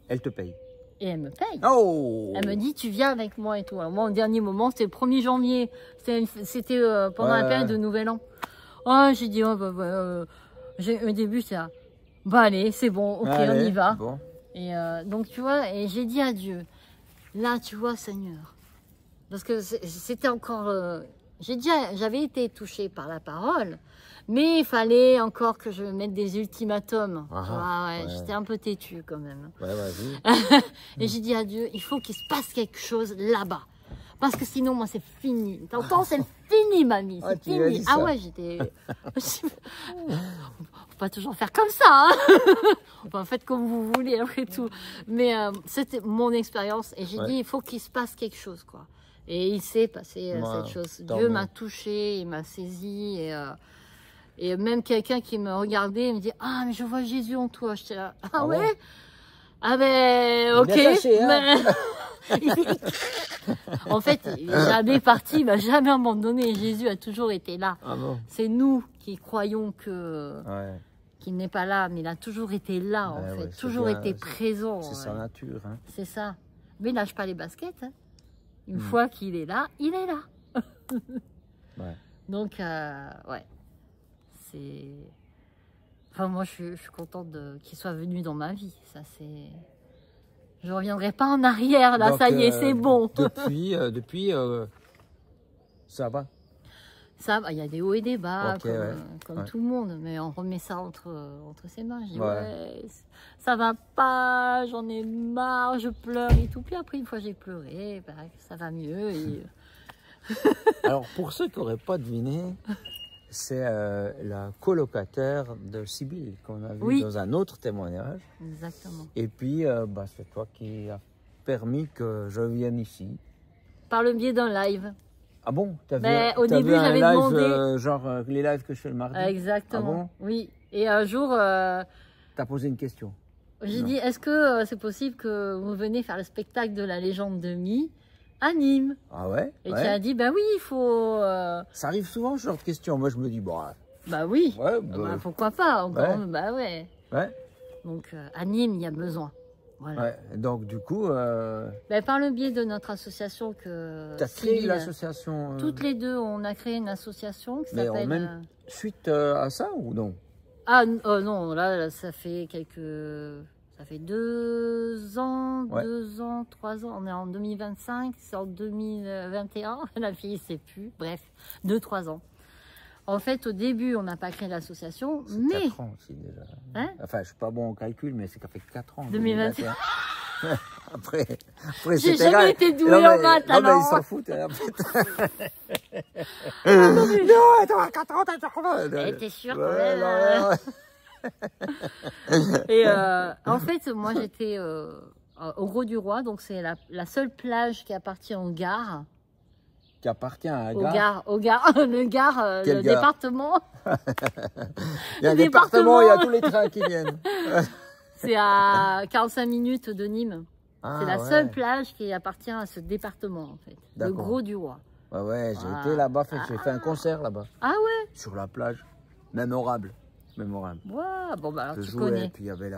S1: Elle te paye.
S2: Et elle me paye.
S1: Oh!
S2: Elle me dit, tu viens avec moi et tout. Alors moi, au dernier moment, c'était le 1er janvier. C'était pendant la période de Nouvel An. Oh, j'ai dit, oh, au début, c'est là. Bah allez, c'est bon, ok,
S1: allez,
S2: on y va.
S1: Bon.
S2: Et donc, tu vois, et j'ai dit à Dieu, là, tu vois, Seigneur. Parce que c'était encore... j'avais été touchée par la parole, mais il fallait encore que je mette des ultimatums. Ouais. J'étais un peu têtue quand même.
S1: Ouais, vas-y.
S2: Et j'ai dit à Dieu, il faut qu'il se passe quelque chose là-bas. Parce que sinon, moi, c'est fini. T'entends, c'est fini, mamie. C'est fini. Ah ouais, j'étais... Faut pas toujours faire comme ça. Hein. Enfin, faites comme vous voulez, après tout. Mais c'était mon expérience. Et j'ai dit, il faut qu'il se passe quelque chose, quoi. Et il s'est passé cette chose. Dieu m'a touchée, il m'a saisie. Et même quelqu'un qui me regardait me dit, ah, mais je vois Jésus en toi. J'étais là, ah ouais bon? Ah ben, ok. Caché, hein. En fait, il est jamais parti, il m'a jamais abandonné. Jésus a toujours été là.
S1: Ah bon?
S2: C'est nous qui croyons que qu'il n'est pas là, mais il a toujours été là, en fait. Toujours été présent.
S1: C'est sa nature. Hein.
S2: C'est ça. Mais il lâche pas les baskets. Hein. Une fois qu'il est là, il est là. Donc, ouais. C'est... Enfin, moi, je suis contente qu'il soit venu dans ma vie. Ça, c'est... Je reviendrai pas en arrière, là. Donc, ça y est, c'est bon.
S1: Depuis, ça va? Ça
S2: va, il y a des hauts et des bas, comme tout le monde. Mais on remet ça entre ses mains. Je dis, ça va pas, j'en ai marre, je pleure et tout. Puis après, une fois j'ai pleuré, ça va mieux. Et...
S1: Alors, pour ceux qui n'auraient pas deviné, c'est la colocataire de Sibylle qu'on a vu dans un autre témoignage.
S2: Exactement.
S1: Et puis, c'est toi qui as permis que je vienne ici.
S2: Par le biais d'un live.
S1: Ah bon?
S2: Au début, j'avais demandé...
S1: genre les lives que je fais le mardi?
S2: Exactement.
S1: Ah bon?
S2: Oui. Et un jour...
S1: T'as posé une question.
S2: J'ai dit, est-ce que c'est possible que vous venez faire le spectacle de la légende de Mi à Nîmes?
S1: Ah ouais?
S2: Et tu as dit, bah oui, il faut...
S1: Ça arrive souvent, ce genre de questions. Moi, je me dis, bon...
S2: Bah oui. Pourquoi pas encore, bah ouais. Donc, à Nîmes, il y a besoin. Voilà.
S1: Donc du coup...
S2: par le biais de notre association que...
S1: Tu as créé l'association
S2: Toutes les deux, on a créé une association qui s'appelle...
S1: Mais même suite à ça ou non?
S2: Ah non, là, ça fait Ça fait 2 ans, 2 ans, 3 ans. On est en 2025, c'est en 2021. La fille ne sait plus. Bref, 2-3 ans. En fait, au début, on n'a pas créé l'association, mais...
S1: 4 ans aussi déjà.
S2: Hein?
S1: Enfin, je suis pas bon au calcul, mais c'est qu'à fait 4 ans.
S2: 2021.
S1: Après
S2: j'ai jamais été douée en maths, alors.
S1: Non, mais ils s'en foutent. En fait. Non, attends, 4 ans, t'as
S2: t'es sûre quand même. Et en fait, moi, j'étais au Gros du Roi, donc c'est la seule plage qui appartient au Gard.
S1: Qui appartient à un Gard.
S2: Au Gard, le Gard, le département.
S1: Il y a un département, il y a tous les trains qui viennent.
S2: C'est à 45 minutes de Nîmes. C'est la seule plage qui appartient à ce département, en fait. Le Gros du Roi.
S1: Ouais, j'ai été là-bas, j'ai fait un concert là-bas.
S2: Ah ouais?
S1: Sur la plage. Mémorable.
S2: Ouais, bon, bah alors tu connais.
S1: Puis il y avait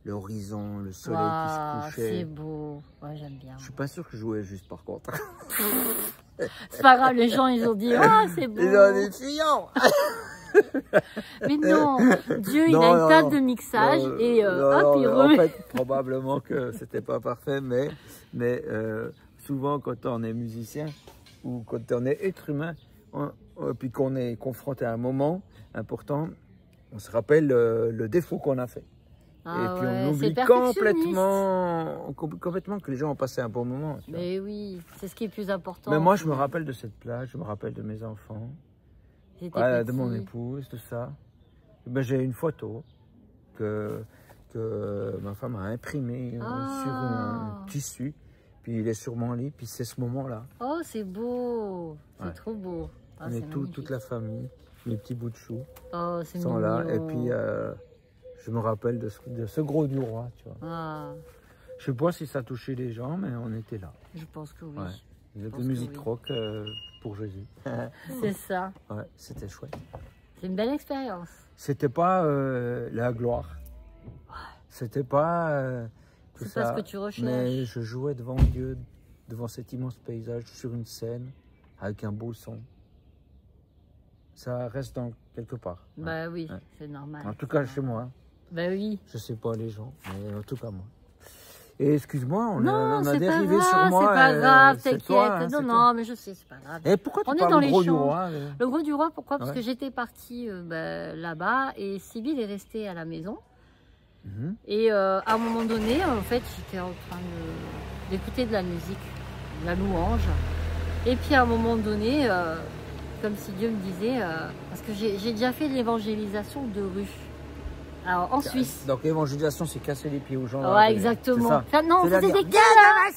S1: l'horizon, le soleil qui se couchait.
S2: C'est beau. Ouais, j'aime bien.
S1: Je suis pas sûr que je jouais juste par contre.
S2: C'est pas grave, les gens ils ont dit ah c'est beau.
S1: Ils ont dit fuyant.
S2: Mais non, Dieu il a une table de mixage et hop il
S1: remet. En fait, probablement que c'était pas parfait, mais souvent quand on est musicien ou quand on est être humain, puis qu'on est confronté à un moment important, on se rappelle le défaut qu'on a fait.
S2: Ah
S1: puis
S2: ouais,
S1: on
S2: c'est
S1: oublie complètement que les gens ont passé un bon moment. Tu vois.
S2: Mais oui, c'est ce qui est plus important.
S1: Mais moi, je me rappelle de cette plage, je me rappelle de mes enfants, de mon épouse, tout ça. Ben, j'ai une photo que ma femme a imprimée sur un tissu, puis il est sur mon lit, puis c'est ce moment-là.
S2: Oh, c'est beau, c'est trop beau.
S1: On est toute la famille, mes petits bouts de chou
S2: sont
S1: là, et puis je me rappelle de ce gros du roi, tu vois. Je sais pas si ça touchait les gens, mais on était là.
S2: Je pense que oui.
S1: Ouais. De musique rock pour Jésus.
S2: C'est ça.
S1: Ouais, c'était chouette.
S2: C'est une belle expérience.
S1: C'était pas la gloire. C'était pas tout ça.
S2: C'est pas ce que tu recherches.
S1: Mais je jouais devant Dieu, devant cet immense paysage, sur une scène, avec un beau son. Ça reste dans quelque part.
S2: Bah oui, c'est normal.
S1: En tout cas, chez moi.
S2: Bah oui.
S1: Je sais pas les gens, mais en tout cas moi. Et excuse-moi, on a
S2: dérivé
S1: sur moi.
S2: C'est pas grave,
S1: t'inquiète.
S2: Non, mais je sais, c'est pas grave.
S1: Et pourquoi tu parles du Gros du Roi?
S2: Le Gros du Roi, pourquoi? Parce que j'étais partie là-bas et Sybille est restée à la maison. Et à un moment donné, en fait, j'étais en train d'écouter de la musique, de la louange. Et puis à un moment donné, comme si Dieu me disait, parce que j'ai déjà fait de l'évangélisation de rue. Alors, en Suisse.
S1: Donc l'évangélisation, c'est casser les pieds aux gens.
S2: Ouais, exactement. Non, on faisait des câlins.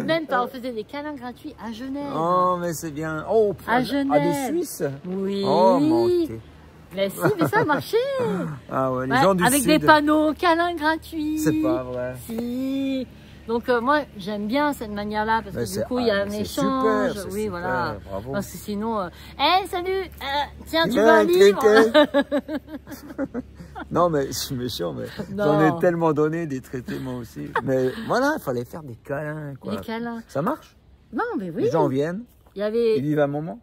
S2: Même pas, on faisait des câlins gratuits à Genève.
S1: Oh, mais c'est bien. Oh,
S2: à Genève.
S1: À des Suisses.
S2: Oui.
S1: Oh, monté.
S2: Mais si, mais ça a marché.
S1: Ah ouais, les gens du
S2: avec
S1: Sud.
S2: Des panneaux câlins gratuits.
S1: C'est pas vrai.
S2: Si. Donc moi j'aime bien cette manière-là parce que du coup il y a un échange.
S1: Super,
S2: oui, voilà.
S1: Bravo.
S2: Parce que sinon, salut, tiens, tu veux un livre?
S1: Non mais je suis méchant, mais j'en ai tellement donné des traités moi aussi. Mais voilà, il fallait faire des câlins, quoi.
S2: Des câlins.
S1: Ça marche?
S2: Non, mais oui.
S1: Les gens viennent. Ils vivent un moment.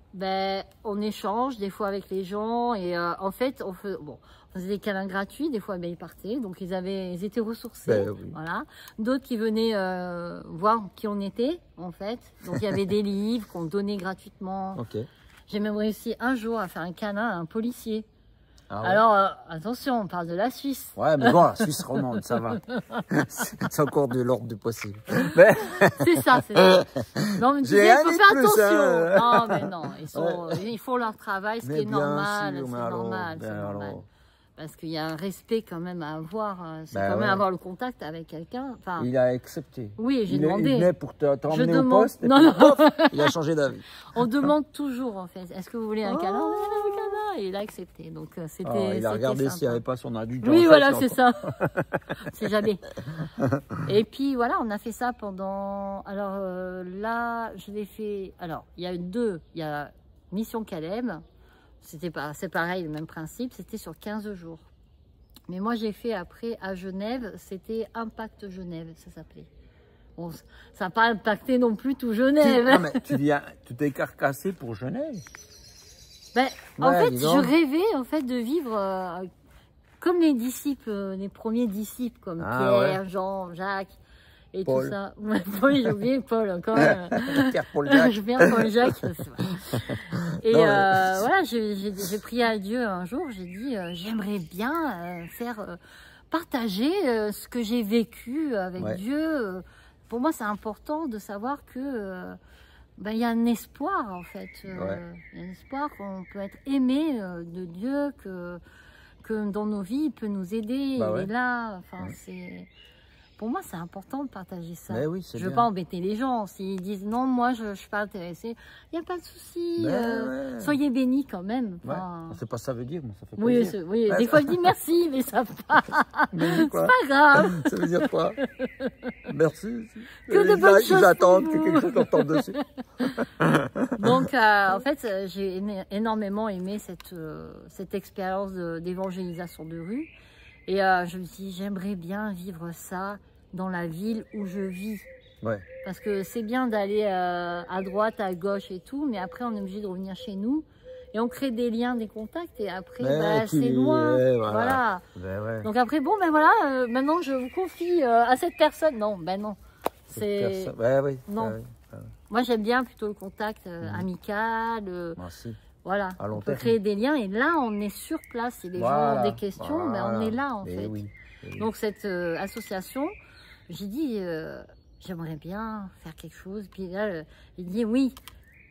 S2: On échange des fois avec les gens et en fait on faisait des câlins gratuits, des fois ils partaient, donc ils étaient ressourcés, voilà. D'autres qui venaient voir qui on était en fait, donc il y avait des livres qu'on donnait gratuitement. J'ai même réussi un jour à faire un câlin à un policier. Ah ouais. Alors attention, on parle de la Suisse.
S1: Ouais, mais bon, la Suisse romande, ça va. C'est encore de l'ordre du possible.
S2: C'est ça, c'est ça. Non, mais il faut faire attention. Non, mais non, ils font leur travail, ce qui est normal. C'est normal, c'est normal. Parce qu'il y a un respect quand même à avoir. C'est quand même avoir le contact avec quelqu'un. Enfin,
S1: il a accepté.
S2: Oui, j'ai demandé.
S1: Il venait pour t'emmener au poste. Et puis, pof, il a changé d'avis.
S2: On demande toujours en fait. Est-ce que vous voulez un câlin? Un câlin. Et il a accepté. Donc c'était.
S1: Il a regardé s'il n'y avait pas son adulte.
S2: Oui, voilà, c'est ça. C'est jamais. Et puis voilà, on a fait ça pendant. Alors là, je l'ai fait. Alors il y a deux. Il y a Mission Caleb. C'est pareil, le même principe, c'était sur 15 jours. Mais moi, j'ai fait après à Genève, c'était Impact Genève, ça s'appelait. Bon, ça n'a pas impacté non plus tout Genève.
S1: Non, mais tu t'es carcassé pour Genève?
S2: En fait, je rêvais en fait, de vivre comme les disciples, les premiers disciples, comme Pierre, Jean, Jacques. Et Paul. Tout ça. Oui, j'ai oublié Paul encore.
S1: Pierre, Paul, Jacques.
S2: Je viens Paul, Jacques. Et voilà, j'ai prié à Dieu un jour, j'ai dit, j'aimerais bien partager ce que j'ai vécu avec Dieu. Pour moi, c'est important de savoir que y a un espoir, en fait. Il y a un espoir qu'on peut être aimé de Dieu, que dans nos vies, il peut nous aider, il est là. Enfin, c'est... Pour moi, c'est important de partager ça.
S1: Oui,
S2: je ne veux pas embêter les gens. S'ils disent non, moi, je ne suis pas intéressée, il n'y a pas de souci. Soyez bénis quand même.
S1: Enfin... C'est pas ça veut dire, mais ça fait plaisir.
S2: Oui. Des fois, je dis merci, mais ça va pas. C'est pas grave.
S1: Ça veut dire quoi? Merci.
S2: Que de bonnes choses.
S1: Ils attendent que quelque chose leur tombe dessus.
S2: Donc, en fait, j'ai énormément aimé cette expérience d'évangélisation de rue. Et je me suis dit, j'aimerais bien vivre ça dans la ville où je vis. Parce que c'est bien d'aller à droite, à gauche et tout, mais après on est obligé de revenir chez nous. Et on crée des liens, des contacts, et après c'est loin. Voilà. Donc après, maintenant je vous confie à cette personne. Non, non. Non. Moi j'aime bien plutôt le contact amical.
S1: Merci.
S2: Voilà, on peut créer des liens et là on est sur place. Si les gens ont des questions, ben, on est là en fait. Oui. Donc cette association, j'ai dit j'aimerais bien faire quelque chose. Puis là, il dit oui.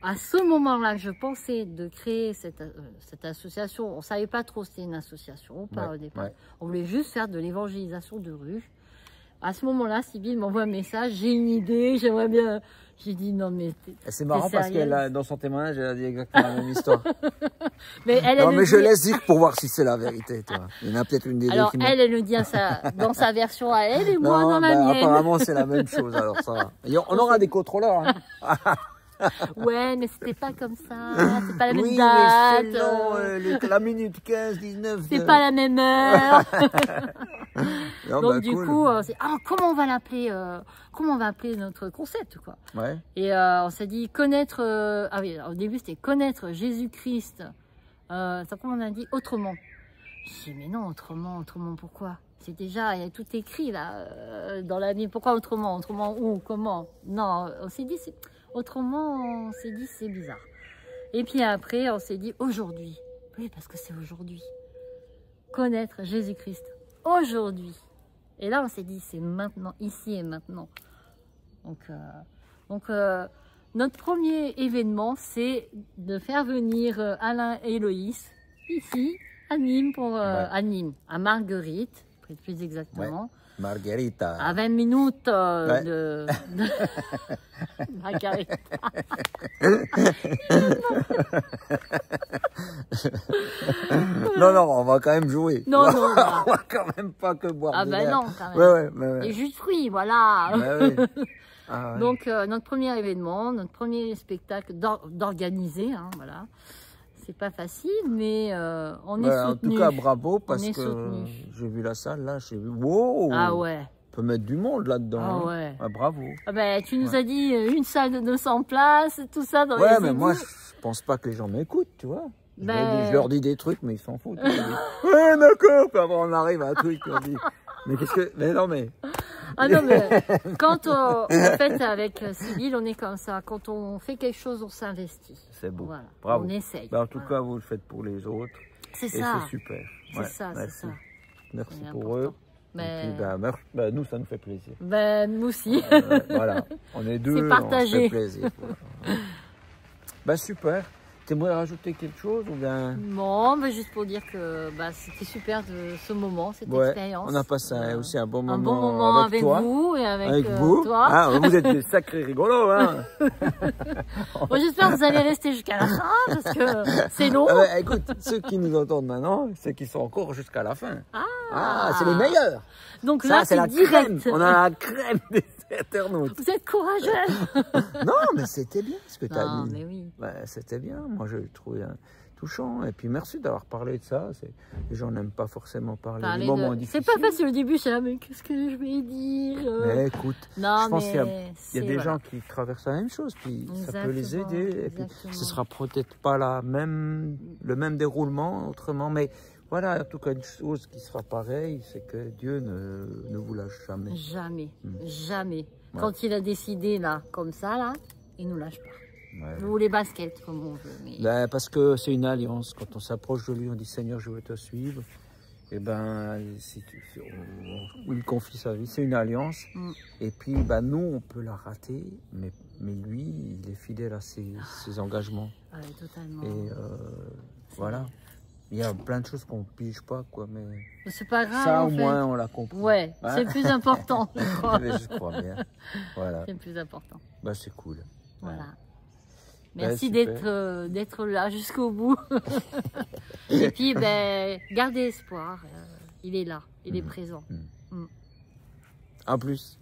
S2: À ce moment-là, je pensais de créer cette association. On ne savait pas trop si c'était une association ou pas au départ. On voulait juste faire de l'évangélisation de rue. À ce moment-là, Sybille m'envoie un message, j'ai une idée, j'aimerais bien... J'ai dit non mais c'est
S1: marrant parce que dans son témoignage, elle a dit exactement la même histoire.
S2: Mais
S1: je laisse dire pour voir si c'est la vérité. Toi. Il y en a peut-être une des deux.
S2: Alors elle le dit dans sa version à elle et moi dans la mienne.
S1: Apparemment c'est la même chose, alors ça va. On aura des contrôleurs. Hein.
S2: Ouais, mais c'était pas comme ça, c'est pas la même date.
S1: Non, la minute 15, 19.
S2: C'est pas la même heure. Donc du coup, on s'est dit, comment on va l'appeler comment on va appeler notre concept, quoi.
S1: Ouais.
S2: Et on s'est dit connaître, au début c'était connaître Jésus-Christ, comment on a dit, autrement. J'ai dit, mais non, autrement pourquoi? C'est déjà, il y a tout écrit là, dans la Bible, pourquoi autrement? Autrement où? Comment? Non, on s'est dit, autrement, on s'est dit, c'est bizarre. Et puis après, on s'est dit, aujourd'hui. Oui, parce que c'est aujourd'hui. Connaître Jésus-Christ. Aujourd'hui. Et là, on s'est dit, c'est maintenant, ici et maintenant. Donc notre premier événement, c'est de faire venir Alain et Héloïse, ici, à Nîmes, à Nîmes, à Marguerite, plus exactement.
S1: Ouais. Margarita.
S2: À 20 minutes de Margarita.
S1: Non, on va quand même jouer.
S2: Non,
S1: on va quand même pas que boire.
S2: Ah ben non, quand même.
S1: Ouais.
S2: Et jus de fruits, voilà.
S1: Ouais.
S2: Donc, notre premier événement, notre premier spectacle d'organiser, hein, voilà. C'est pas facile, mais on est soutenu.
S1: En tout cas, bravo, parce que j'ai vu la salle, là, j'ai vu, wow.
S2: Ah ouais.
S1: On peut mettre du monde là-dedans.
S2: Ah ouais.
S1: Bravo.
S2: Ah ben, tu nous as dit une salle de 200 places, tout ça. Dans
S1: mais moi, je pense pas que les gens m'écoutent, tu vois. Je leur dis des trucs, mais ils s'en foutent. Ouais, d'accord. Puis après, on arrive à un truc, on dit, mais qu'est-ce que... Mais non, mais...
S2: Ah non, mais quand en fait, avec Sybille, on est comme ça. Quand on fait quelque chose, on s'investit.
S1: C'est beau.
S2: Voilà.
S1: Bravo.
S2: On essaye.
S1: En tout cas, vous le faites pour les autres.
S2: C'est ça.
S1: Et c'est super.
S2: C'est ça, c'est ça.
S1: Merci pour eux.
S2: Mais...
S1: Et puis, nous, ça nous fait plaisir.
S2: Nous aussi.
S1: Voilà. On est deux,
S2: c'est partagé.
S1: On se fait plaisir. Voilà. Super. Tu aimerais rajouter quelque chose ou bien...
S2: Non, mais juste pour dire que c'était super de ce moment, cette expérience.
S1: On a passé aussi un bon moment,
S2: avec
S1: toi.
S2: Vous et avec
S1: vous.
S2: Toi.
S1: Ah, vous êtes des sacrés rigolos. Hein.
S2: Bon, j'espère que vous allez rester jusqu'à la fin parce que c'est long.
S1: Écoute, ceux qui nous entendent maintenant, c'est qu'ils sont encore jusqu'à la fin. C'est les meilleurs.
S2: Donc là, c'est la
S1: crème. On a la crème des internautes.
S2: Vous êtes courageux.
S1: Non, mais c'était bien ce que tu as dit.
S2: Non, mais oui.
S1: C'était bien. Moi, je trouvé touchant. Et puis, merci d'avoir parlé de ça. Les gens n'aiment pas forcément parler des moments difficiles.
S2: C'est pas facile au début. Je sais, mais qu'est-ce que je vais dire?
S1: Mais écoute, je pense qu'il y a des gens qui traversent la même chose. Puis ça peut les aider. Et puis, ce sera peut-être pas le même déroulement autrement. Mais voilà, en tout cas, une chose qui sera pareille, c'est que Dieu ne vous lâche jamais.
S2: Jamais. Jamais. Ouais. Quand il a décidé, là, comme ça, là, il ne nous lâche pas. Ou les baskets, comme on veut. Mais...
S1: parce que c'est une alliance. Quand on s'approche de lui, on dit Seigneur, je veux te suivre. Et il confie sa vie. C'est une alliance. Et puis, nous, on peut la rater. Mais lui, il est fidèle à ses engagements.
S2: Ouais, totalement.
S1: Et voilà. Il y a plein de choses qu'on ne pige pas, quoi. Mais
S2: c'est pas grave.
S1: Ça, au moins, on l'a compris.
S2: Ouais, c'est le plus important, je crois.
S1: Je crois bien. Voilà.
S2: C'est le plus important.
S1: C'est cool.
S2: Voilà. Merci d'être là jusqu'au bout. Et puis, gardez espoir. Il est là, il est présent.
S1: En plus.